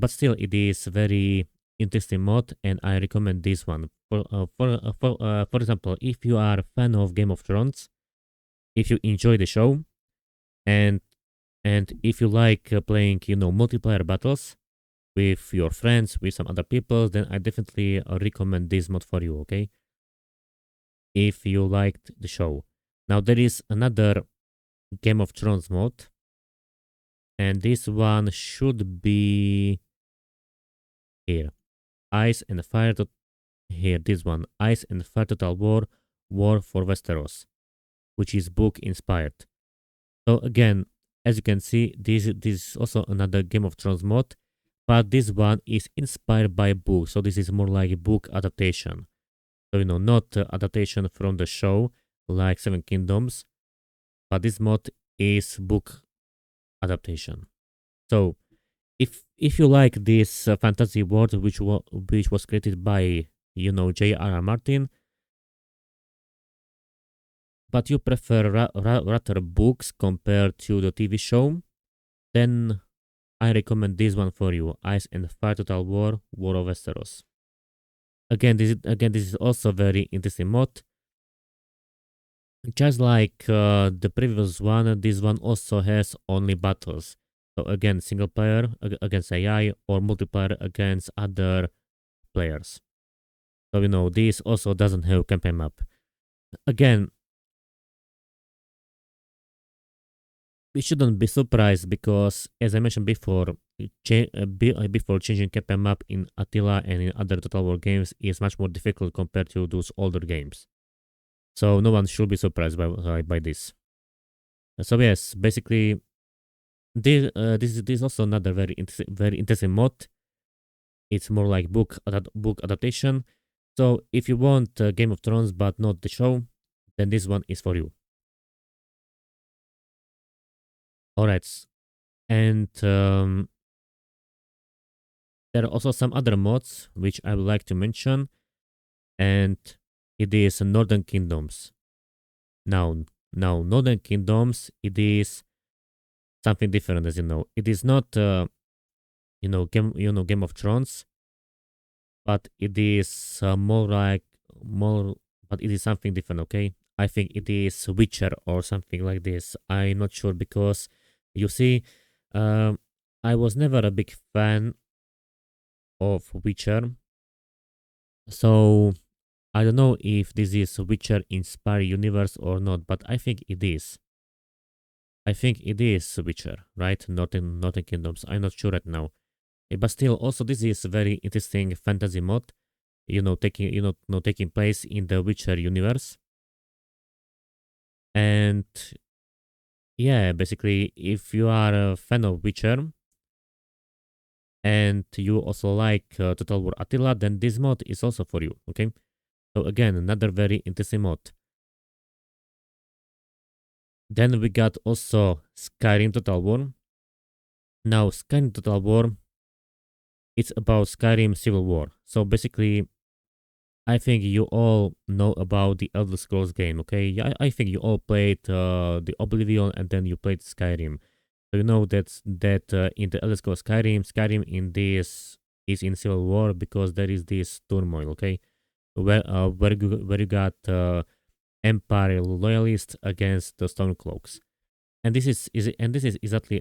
still, it is very interesting mod, and I recommend this one. For example, if you are a fan of Game of Thrones, if you enjoy the show, and if you like playing, multiplayer battles with your friends, with some other people, then I definitely recommend this mod for you. Okay, if you liked the show. Now there is another Game of Thrones mod, and this one should be here. Ice and Fire. Here, this one, Ice and Fire Total War for Westeros, which is book inspired. So again, as you can see, this is also another Game of Thrones mod, but this one is inspired by a book. So this is more like a book adaptation. So not adaptation from the show like Seven Kingdoms, but this mod is book adaptation. So if you like this fantasy world which was created by J.R.R. Martin, but you prefer rather books compared to the TV show, then I recommend this one for you: Ice and Fire Total War of Westeros. This is also very interesting mod. Just like the previous one, this one also has only battles. So again, single player against AI or multiplayer against other players. So this also doesn't have campaign map. Again, we shouldn't be surprised because, as I mentioned before, before changing campaign map in Attila and in other Total War games is much more difficult compared to those older games. So no one should be surprised by this. So yes, basically, this is also another very interesting mod. It's more like book adaptation. So if you want Game of Thrones but not the show, then this one is for you. Alright, and there are also some other mods which I would like to mention, and it is Northern Kingdoms. Now Northern Kingdoms, it is something different, as you know. It is not Game of Thrones, but it is more like more, but it is something different. Okay, I think it is Witcher or something like this. I'm not sure because you see, um, I was never a big fan of Witcher, so I don't know if this is Witcher inspired universe or not, but I think it is. I think it is Witcher, right? Not in Kingdoms. I'm not sure right now. But still, also this is a very interesting fantasy mod. Taking place in the Witcher universe. And yeah, basically, if you are a fan of Witcher and you also like Total War Attila, then this mod is also for you. Okay. So again, another very interesting mod. Then we got also Skyrim Total War. Now, Skyrim Total War, it's about Skyrim Civil War. So basically, I think you all know about the Elder Scrolls game, okay? Yeah, I think you all played the Oblivion and then you played Skyrim. So you know that in the Elder Scrolls Skyrim in this is in Civil War because there is this turmoil, okay? Where you got Empire loyalists against the Stormcloaks, and this is exactly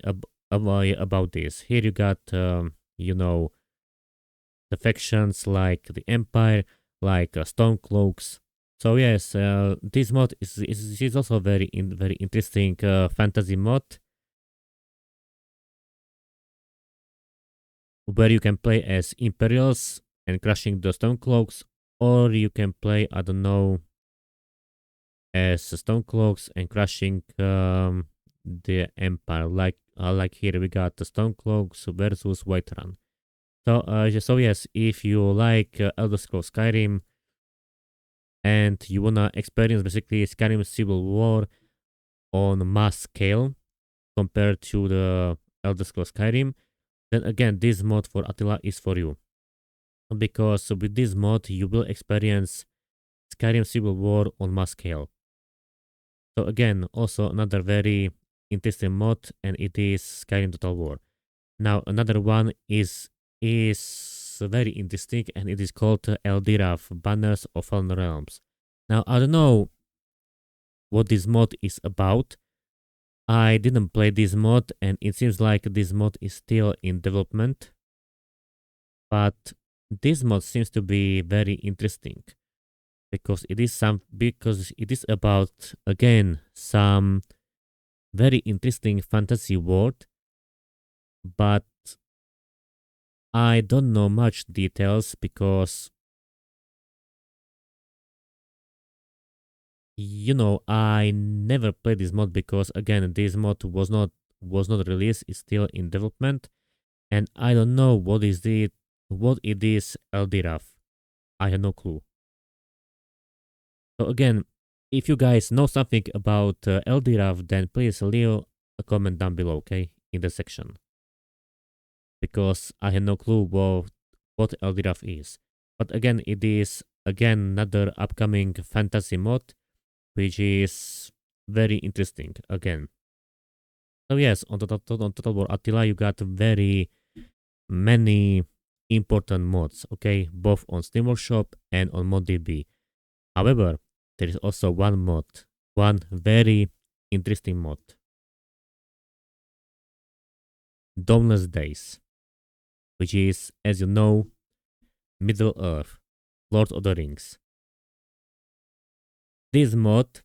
about this. Here you got the factions like the Empire, like Stormcloaks. So yes, this mod is also very interesting fantasy mod where you can play as Imperials and crushing the Stormcloaks, or you can play, I don't know, as Stormcloaks and crushing the Empire. Like here we got the Stormcloaks versus Whiterun. So yes, if you like Elder Scrolls Skyrim and you wanna experience basically Skyrim Civil War on mass scale compared to the Elder Scrolls Skyrim, then again this mod for Attila is for you. Because with this mod you will experience Skyrim Civil War on mass scale. So again, also another very interesting mod, and it is Skyrim Total War. Now another one is very interesting, and it is called Eldiraf Banners of Fallen Realms. Now I don't know what this mod is about. I didn't play this mod, and it seems like this mod is still in development. But this mod seems to be very interesting because it is about again some very interesting fantasy world, but I don't know much details because I never played this mod because again this mod was not released, it's still in development, and I don't know what it is Eldiraf. I have no clue. So again, if you guys know something about Eldiraf, then please leave a comment down below, okay, in the section, because I have no clue what Eldiraf is. But again, it is again another upcoming fantasy mod, which is very interesting again. So yes, on Total War Attila, you got very many important mods, okay, both on Steam Workshop and on ModDB. However, there is also one very interesting mod, Dawnless Days, which is, as you know, Middle Earth, Lord of the Rings. This mod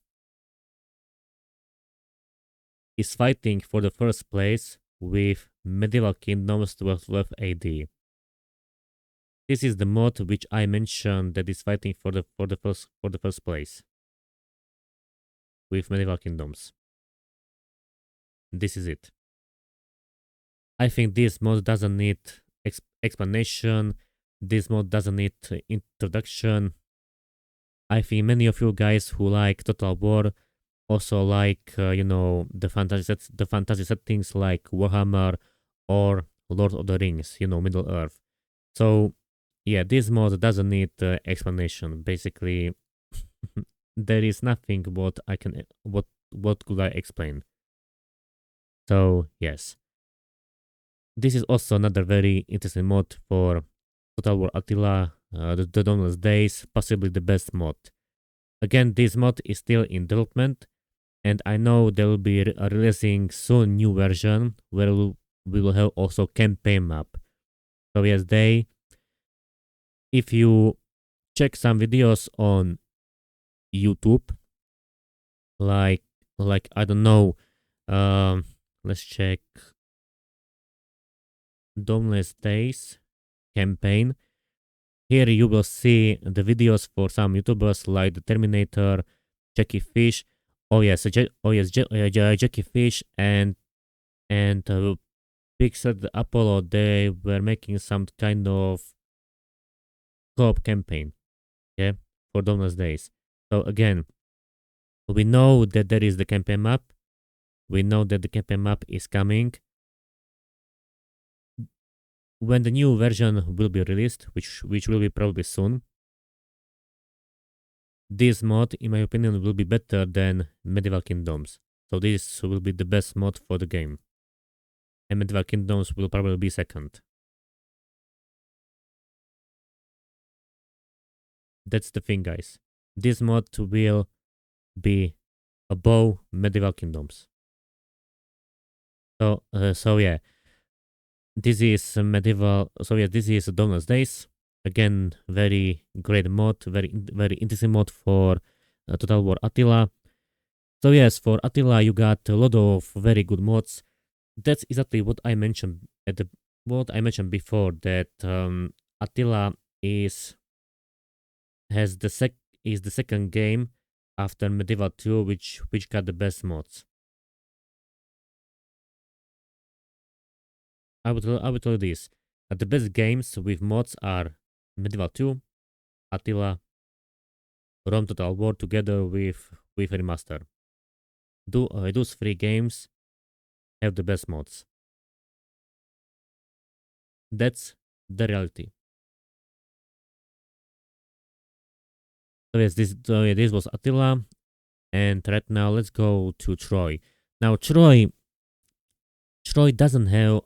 is fighting for the first place with medieval kingdoms 1212 AD. This is the mod which I mentioned that is fighting for the first place with medieval kingdoms. This is it. I think this mod doesn't need explanation. This mod doesn't need introduction. I think many of you guys who like Total War Also, like the fantasy settings like Warhammer or Lord of the Rings, Middle Earth. So yeah, this mod doesn't need explanation. Basically, there is nothing what I can what could I explain. So yes, this is also another very interesting mod for Total War Attila, the Dawnless Days, possibly the best mod. Again, this mod is still in development, and I know they will be releasing soon new version where we will have also campaign map. So yes, if you check some videos on YouTube, like I don't know, um, let's check Dawnless Days campaign. Here you will see the videos for some YouTubers like the Terminator, Jackie Fish. Oh yes, Jackie Fish and Pixar Apollo. They were making some kind of co-op campaign, yeah, for Dawnless Days. So again, we know that there is the campaign map. We know that the campaign map is coming. When the new version will be released, which will be probably soon, this mod, in my opinion, will be better than Medieval Kingdoms. So this will be the best mod for the game. And Medieval Kingdoms will probably be second. That's the thing, guys. This mod will be above Medieval Kingdoms. So yeah, this is medieval. So yeah, this is Dawnless Days. Again, very great mod, very interesting mod for Total War Attila. So yes, for Attila, you got a lot of very good mods. That's exactly what I mentioned before. That Attila is has the sec is the second game after Medieval 2, which got the best mods. I would tell you this: the best games with mods are Medieval 2, Attila, Rome Total War together with remaster. Those three games have the best mods. That's the reality. This was Attila, and right now let's go to Troy. Now Troy doesn't have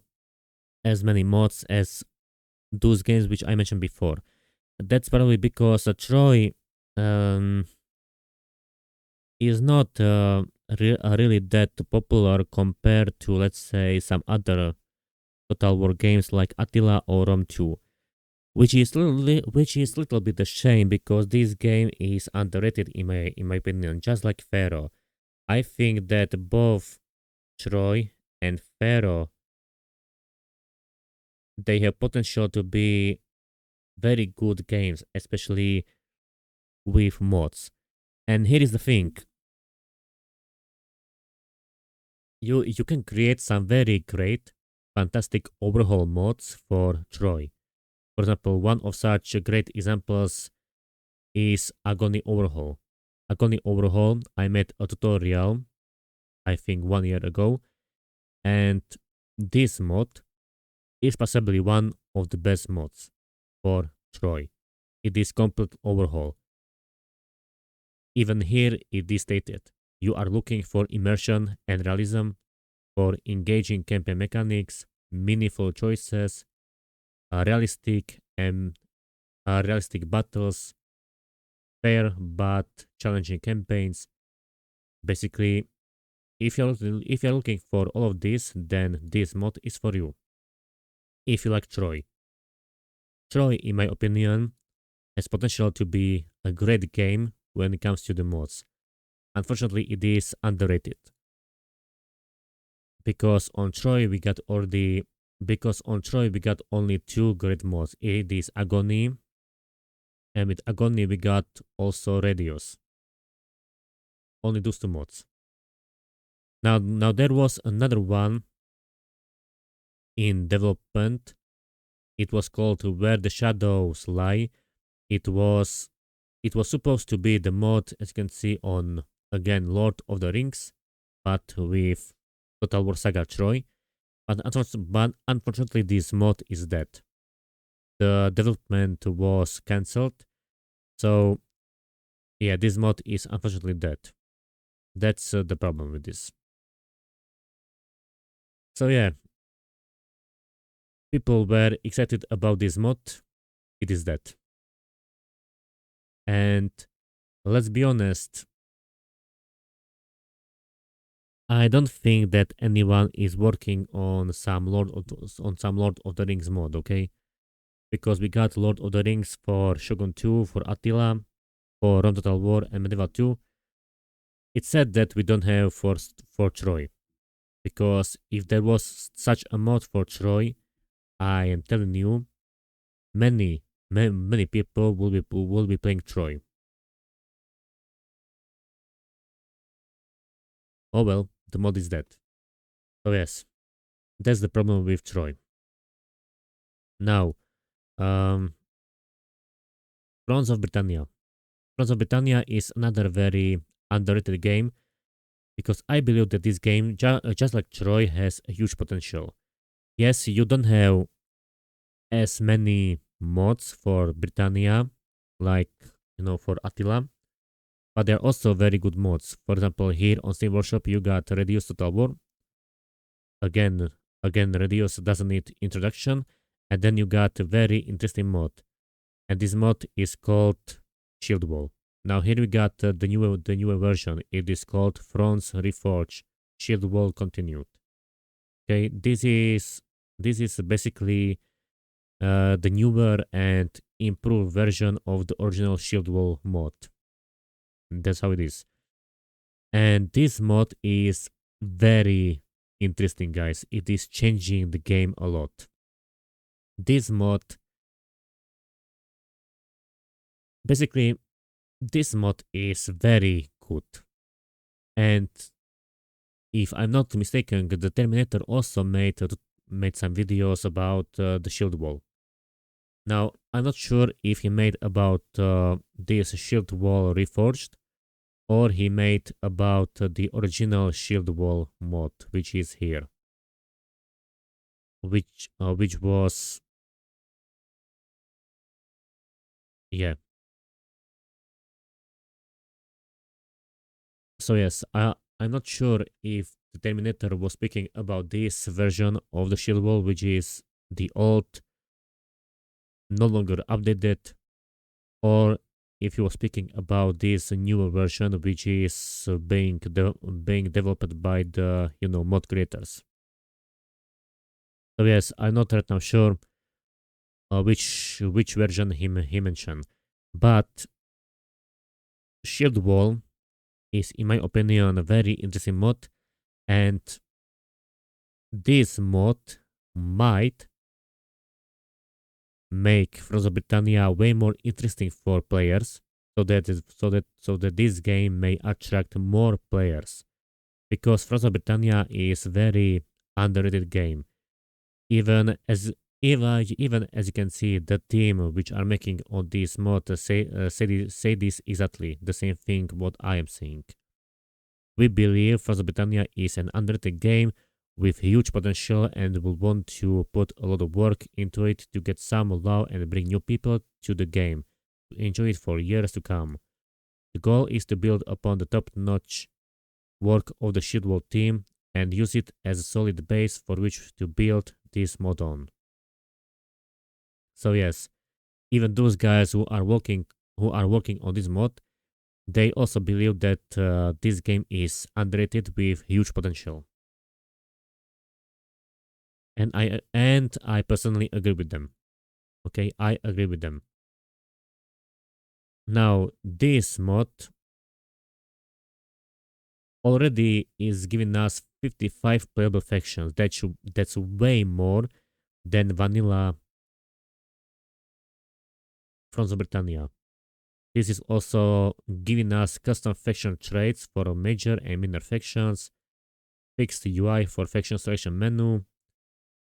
as many mods as those games which I mentioned before. That's probably because Troy um, is not really that popular compared to, let's say, some other Total War games like Attila or Rome 2, which is little bit a shame because this game is underrated in my opinion, just like Pharaoh. I think that both Troy and Pharaoh, they have potential to be very good games, especially with mods. And here is the thing: you can create some very great, fantastic overhaul mods for Troy. For example, one of such great examples is Agony Overhaul. Agony Overhaul, I made a tutorial, I think 1 year ago, and this mod is possibly one of the best mods for Troy. It is complete overhaul. Even here it is stated, you are looking for immersion and realism, for engaging campaign mechanics, meaningful choices, realistic battles, fair but challenging campaigns. Basically, if you're looking for all of this, then this mod is for you. If you like Troy, in my opinion, has potential to be a great game when it comes to the mods. Unfortunately, it is underrated because on Troy we got only two great mods. It is Agony, and with Agony we got also Radios. Only those two mods. Now there was another one in development. It was called Where the Shadows Lie. It was supposed to be the mod, as you can see on again Lord of the Rings, but with Total War Saga Troy. But unfortunately, this mod is dead. The development was cancelled, so yeah, this mod is unfortunately dead. That's the problem with this. So yeah, people were excited about this mod. It is dead. And let's be honest, I don't think that anyone is working on some Lord of the Rings mod, okay? Because we got Lord of the Rings for Shogun 2, for Attila, for Rome Total War, and Medieval 2. It's sad that we don't have for Troy. Because if there was such a mod for Troy, I am telling you, many people will be playing Troy. Oh well, the mod is dead. So yes, that's the problem with Troy. Now, um, Thrones of Britannia. Thrones of Britannia is another very underrated game because I believe that this game, just like Troy, has a huge potential. Yes, you don't have as many mods for Britannia, like for Attila, but there are also very good mods. For example, here on Steam Workshop, you got Reduced Total War. Again, Reduced doesn't need introduction, and then you got a very interesting mod, and this mod is called Shield Wall. Now here we got the newer version. It is called Thrones Reforged Shield Wall Continued. Okay, this is basically the newer and improved version of the original Shield Wall mod. That's how it is. And this mod is very interesting, guys. It is changing the game a lot. This mod, basically, this mod is very good. And if I'm not mistaken, the Terminator also made some videos about the shield wall. Now, I'm not sure if he made about this shield wall reforged or he made about the original shield wall mod, which is here, which was, yeah. So yes, I'm not sure if the Terminator was speaking about this version of the shield wall, which is the old, no longer updated, or if he was speaking about this newer version, which is being developed by the mod creators. So yes, I'm not right now sure which version he mentioned, but Shield Wall is, in my opinion, a very interesting mod, and this mod might make Thrones of Britannia way more interesting for players, so that this game may attract more players, because Thrones of Britannia is very underrated game. Even as you can see, the team which are making on this mod say this exactly the same thing what I am saying. We believe Thrones of Britannia is an underrated game with huge potential and will want to put a lot of work into it to get some love and bring new people to the game to enjoy it for years to come. The goal is to build upon the top-notch work of the Shield Wall team and use it as a solid base for which to build this mod on. So yes, even those guys who are working on this mod, they also believe that this game is underrated with huge potential. And I personally agree with them. Okay, I agree with them. Now, this mod already is giving us 55 playable factions. That's way more than vanilla Thrones of Britannia. This is also giving us custom faction traits for major and minor factions, fixed UI for faction selection menu.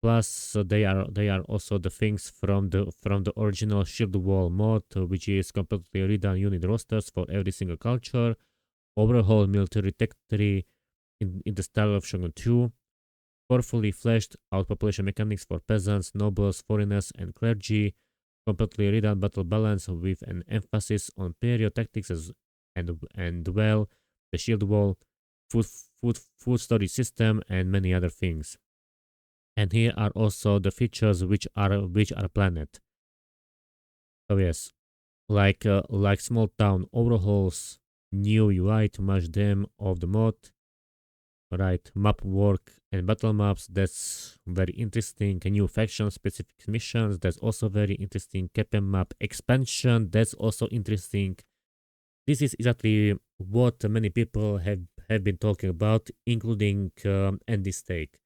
Plus, they are also the things from the original Shield Wall mod, which is completely redone unit rosters for every single culture. overhauled military tactics in the style of Shogun 2, powerfully fleshed out population mechanics for peasants, nobles, foreigners, and clergy, completely redone battle balance with an emphasis on period tactics and well, the shield wall, food storage system, and many other things. And here are also the features which are planned. So yes, like small town overhauls, new UI to match them of the mod, right? Map work and battle maps, that's very interesting. A new faction specific missions, that's also very interesting. Campaign map expansion, that's also interesting. This is exactly what many people have been talking about, including Andy Stake.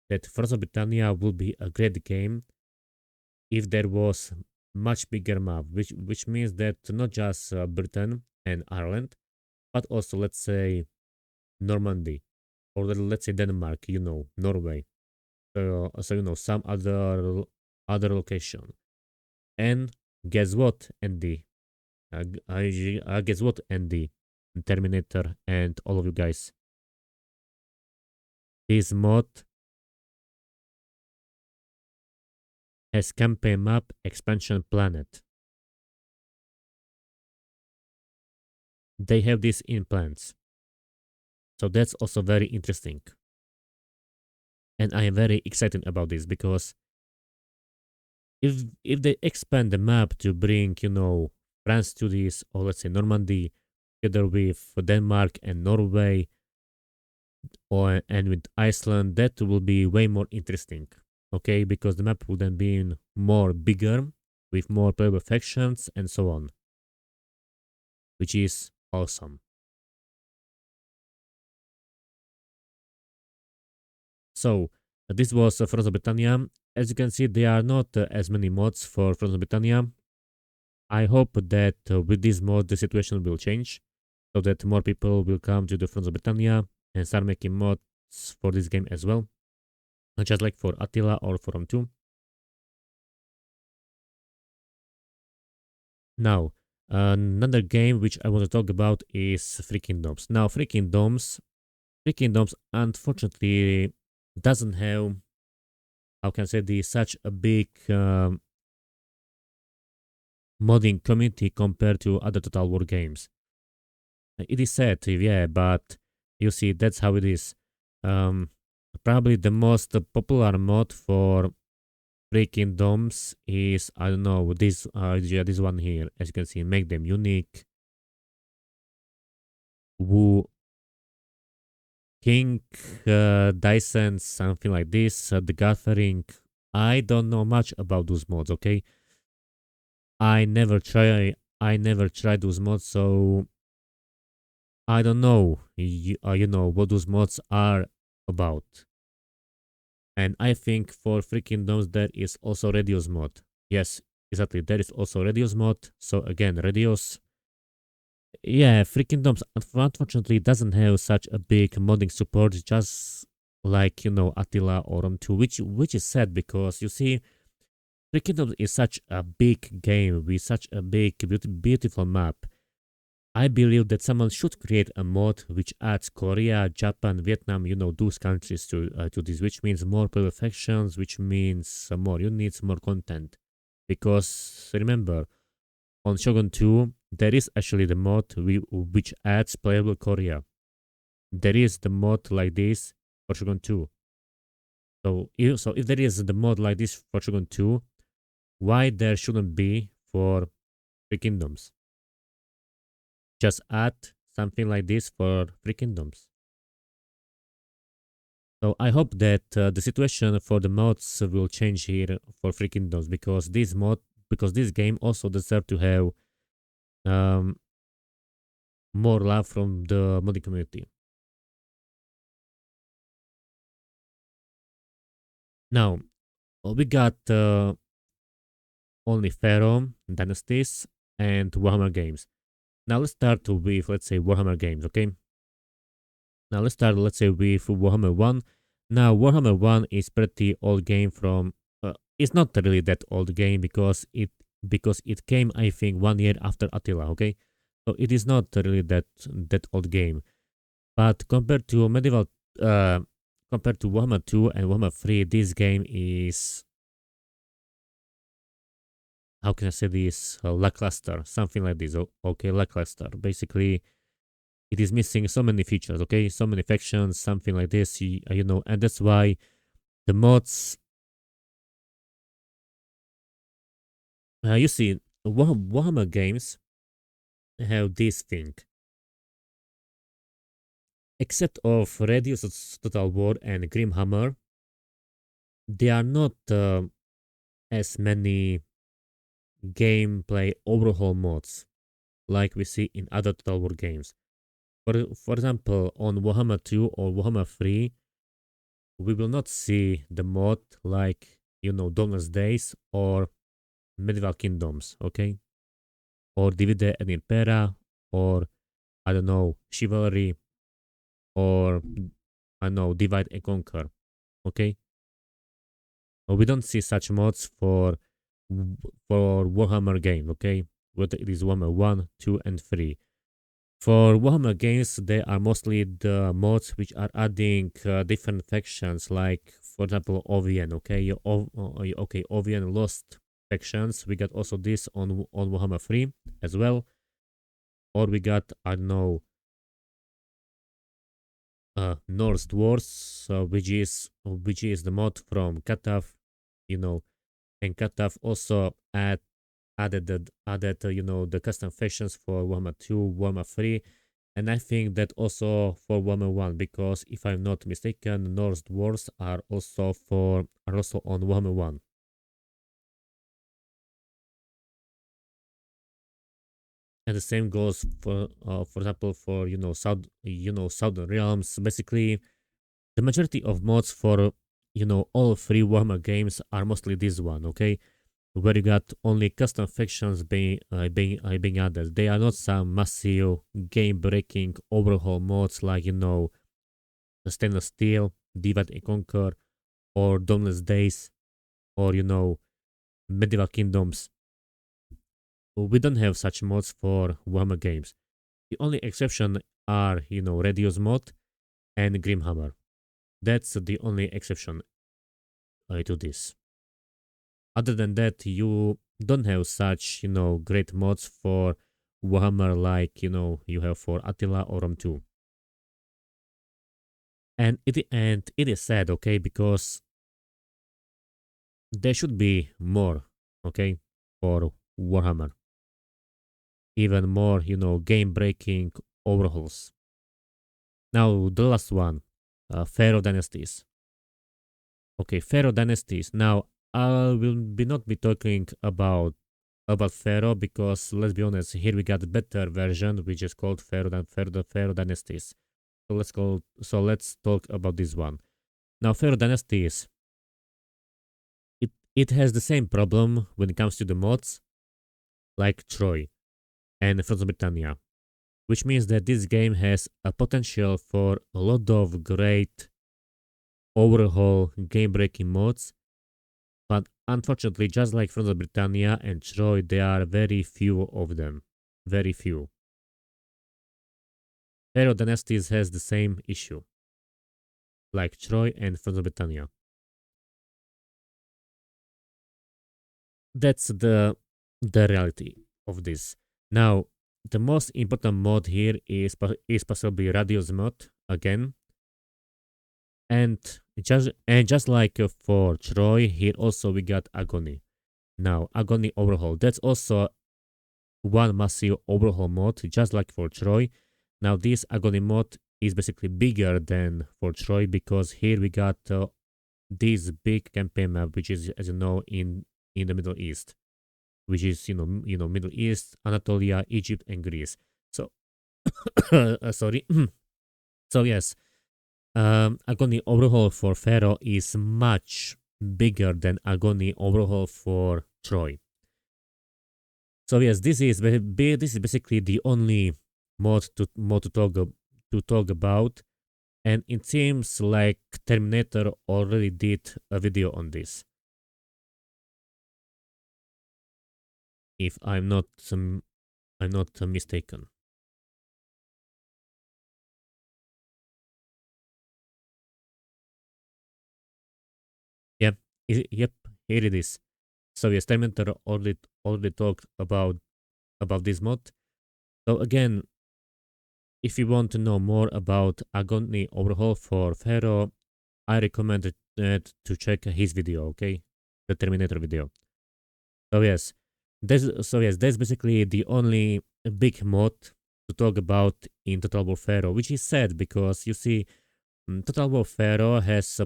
That Forza Britannia would be a great game if there was much bigger map, which means that not just Britain and Ireland, but also let's say Normandy, or let's say Denmark, Norway, so some other location. And guess what, Andy? Guess what, Andy, Terminator, and all of you guys? This mod has campaign map expansion planet. They have this in plans. So that's also very interesting. And I am very excited about this because if they expand the map to bring, France to this, or let's say Normandy, together with Denmark and Norway, and with Iceland, that will be way more interesting. Okay, because the map will then be more bigger, with more playable factions and so on, which is awesome. So this was Forza Britannia. As you can see, there are not as many mods for Forza Britannia. I hope that with this mod the situation will change, so that more people will come to the Forza Britannia and start making mods for this game as well, just like for Attila or Forum 2. Now, another game which I want to talk about is Three Kingdoms. Now, Three Kingdoms unfortunately doesn't have, how can I say this, such a big modding community compared to other Total War games. It is sad, yeah, but you see, that's how it is. Probably the most popular mod for Three Kingdoms is, I don't know, this one here. As you can see, make them unique. Wu King Dyson, something like this. The Gathering. I don't know much about those mods. Okay, I never tried those mods, so I don't know. What those mods are about. And I think for Three Kingdoms there is also Radios mod. Yes, exactly. There is also Radios mod. So again, Radios. Yeah, Three Kingdoms unfortunately doesn't have such a big modding support, just like Attila or Rome 2, which is sad because you see, Three Kingdoms is such a big game with such a big, beautiful map. I believe that someone should create a mod which adds Korea, Japan, Vietnam, those countries to this, which means more player factions, which means more units, more content. Because remember, on Shogun 2, there is actually the mod which adds playable Korea. There is the mod like this for Shogun 2. So if there is the mod like this for Shogun 2, why there shouldn't be for Three Kingdoms? Just add something like this for Three Kingdoms. So I hope that the situation for the mods will change here for Three Kingdoms, because this game also deserves to have more love from the modding community. Now, we got only Pharaoh Dynasties and Warhammer games. Now let's start with, let's say, Warhammer games, okay? Now let's start, let's say, with Warhammer 1. Now, Warhammer 1 is pretty old game from... it's not really that old game because it came, I think, 1 year after Attila, okay? So it is not really that old game. But uh, compared to Warhammer 2 and Warhammer 3, this game is, how can I say this, lackluster, something like this. Okay, lackluster. Basically, it is missing so many features. Okay, so many factions, something like this. You know, and that's why the mods. You see, Warhammer games have this thing. Except of Radius Total War and Grimhammer, there are not as many gameplay overhaul mods like we see in other Total War games. For example, on Warhammer 2 or Warhammer 3, we will not see the mod like, you know, Dawnless Days or Medieval Kingdoms, okay? Or Divide and Impera, or I don't know, Chivalry, or I don't know, Divide and Conquer, okay? We don't see such mods for Warhammer game, okay? Whether it is Warhammer 1, 2, and 3. For Warhammer games, they are mostly the mods which are adding different factions, like for example Ovian. Okay, okay, Ovian Lost factions. We got also this on Warhammer 3 as well, or we got, I don't know, Norse Dwarves, which is the mod from Katav, you know, and Katav also added you know, the custom factions for Warhammer 2, Warhammer 3, and I think that also for Warhammer 1, because if I'm not mistaken, Norse Dwarves are also on Warhammer 1. And the same goes for example, for Southern Realms. Basically, the majority of mods for all three Warhammer games are mostly this one, okay? Where you got only custom factions being added. They are not some massive game-breaking overhaul mods like Stainless Steel, Divide and Conquer, or Dawnless Days, or Medieval Kingdoms. We don't have such mods for Warhammer games. The only exception are Radius mod and Grimhammer. That's the only exception to this. Other than that, you don't have such great mods for Warhammer like you have for Attila or Rome 2. And it is sad, okay, because there should be more, okay, for Warhammer. Even more, game breaking overhauls. Now the last one, Pharaoh Dynasties. Okay, Pharaoh Dynasties. Now I will not be talking about Pharaoh, because let's be honest, here we got a better version which is called Pharaoh Dynasties. So let's talk about this one. Now Pharaoh Dynasties, it has the same problem when it comes to the mods like Troy and Fronts of Britannia, which means that this game has a potential for a lot of great overhaul game breaking mods, but unfortunately, just like Fronts of Britannia and Troy, there are very few of them. Very few. Pharaoh Dynasties has the same issue, like Troy and Fronts of Britannia. That's the reality of this. Now, the most important mod here is possibly Radius mod again, and just like for Troy, here also we got Agony. Now, Agony overhaul. That's also one massive overhaul mod, just like for Troy. Now, this Agony mod is basically bigger than for Troy, because here we got this big campaign map, which is, as you know, in the Middle East, which is Middle East, Anatolia, Egypt, and Greece. So, sorry. So yes, Agony overhaul for Pharaoh is much bigger than Agony overhaul for Troy. So yes, this is basically the only mod to talk about, and it seems like Terminator already did a video on this. If I'm not I'm not mistaken. Yep, yep, here it is. So yes, Terminator already talked about this mod. So again, if you want to know more about Agony overhaul for Pharaoh, I recommend to check his video. Okay, the Terminator video. So yes, that's basically the only big mod to talk about in Total War Pharaoh, which is sad because you see, Total War Pharaoh has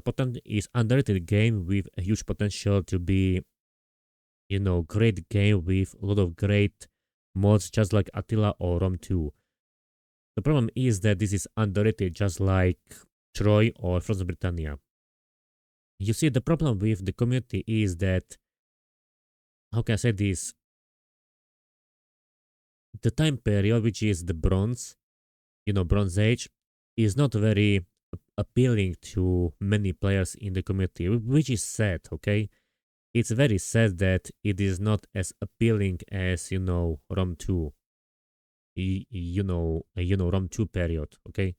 is underrated game with a huge potential to be, great game with a lot of great mods, just like Attila or Rome 2. The problem is that this is underrated, just like Troy or Frozen Britannia. You see, the problem with the community is that, how can I say this? The time period, which is the Bronze, Bronze Age, is not very appealing to many players in the community, which is sad, okay? It's very sad that it is not as appealing as, Rome 2, Rome 2 period, okay?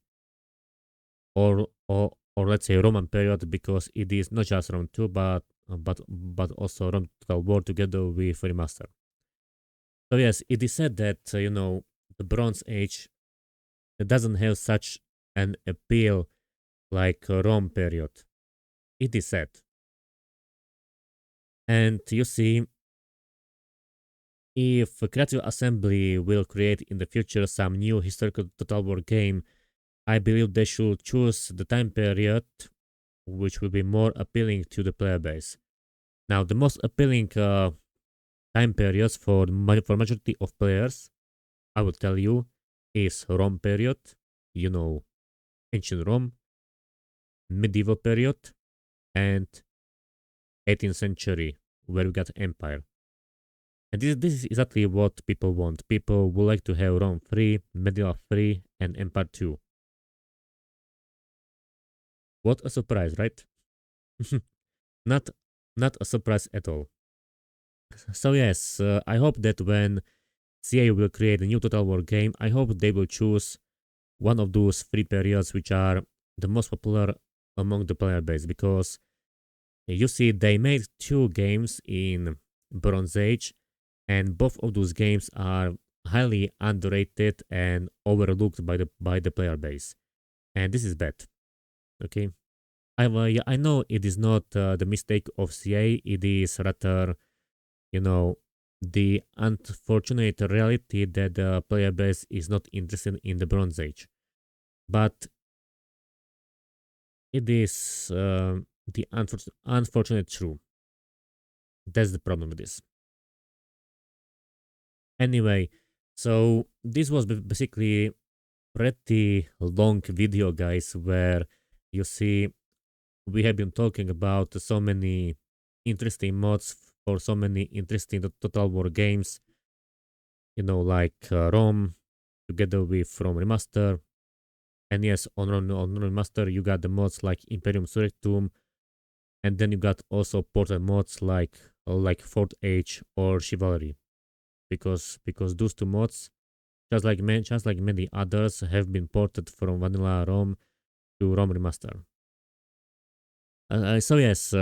Or let's say Roman period, because it is not just Rome 2, but also Rome Total War together with Remaster. So yes, it is said that, the Bronze Age doesn't have such an appeal like Rome period. It is said. And you see, if Creative Assembly will create in the future some new historical Total War game, I believe they should choose the time period which will be more appealing to the player base. Now, the most appealing time periods for majority of players, I will tell you, is Rome period, you know, ancient Rome, medieval period, and 18th century, where we got empire. And this is exactly what people want. People would like to have Rome free, medieval free, and empire too. What a surprise, right? not not a surprise at all. So yes, I hope that when CA will create a new Total War game, I hope they will choose one of those free periods which are the most popular among the player base, because you see they made two games in Bronze Age, and both of those games are highly underrated and overlooked by the player base, and this is bad. Okay, yeah, I know it is not the mistake of CA. It is rather, you know, the unfortunate reality that the player base is not interested in the Bronze Age. But it is the unfortunate truth. That's the problem with this. Anyway, so this was basically pretty long video, guys, where you see we have been talking about so many interesting mods for so many interesting Total War games, like Rome together with Rome Remaster. And yes, on Remaster, you got the mods like Imperium Surrectum, and then you got also ported mods like Fourth Age or Chivalry, because those two mods, just like many others, have been ported from Vanilla Rome to Rome Remaster. So yes,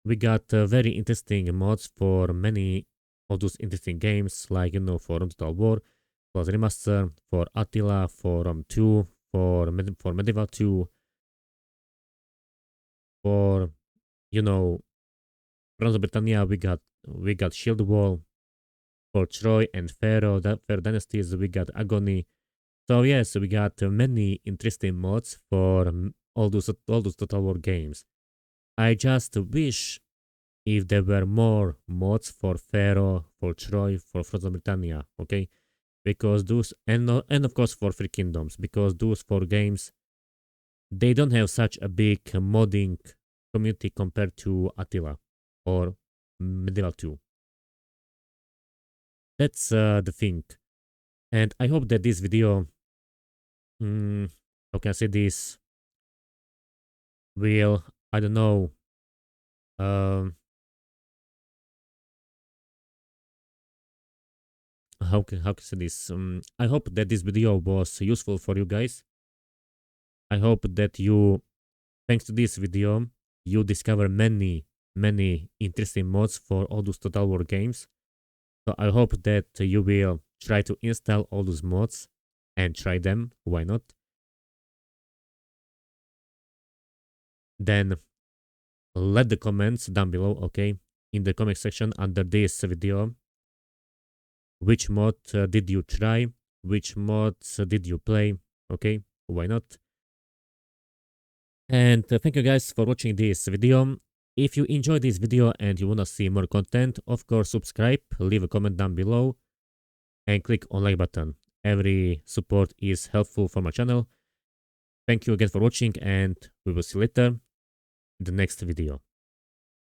we got very interesting mods for many of those interesting games, like for Rome Total War, for Remaster, for Attila, for Rome 2, for Medieval 2, for you know Bronze Britannia. We got Shield Wall. For Troy and Pharaoh Dynasties, we got Agony. So yes, we got many interesting mods for all those Total War games. I just wish if there were more mods for Pharaoh, for Troy, for Frozen Britannia, okay? Because those, and of course for Free Kingdoms, because those four games, they don't have such a big modding community compared to Attila or Medieval 2. That's the thing. And I hope that this video, how can I say this, will, I don't know, um, how can I say this? I hope that this video was useful for you guys. I hope that you, thanks to this video, you discover many interesting mods for all those Total War games. So I hope that you will try to install all those mods and try them. Why not? Then let the comments down below, okay, in the comment section under this video, which mod did you try, which mods did you play, okay, why not? And thank you guys for watching this video. If you enjoyed this video and you wanna see more content, of course subscribe, leave a comment down below, and click on like button. Every support is helpful for my channel. Thank you again for watching, and we will see you later in the next video.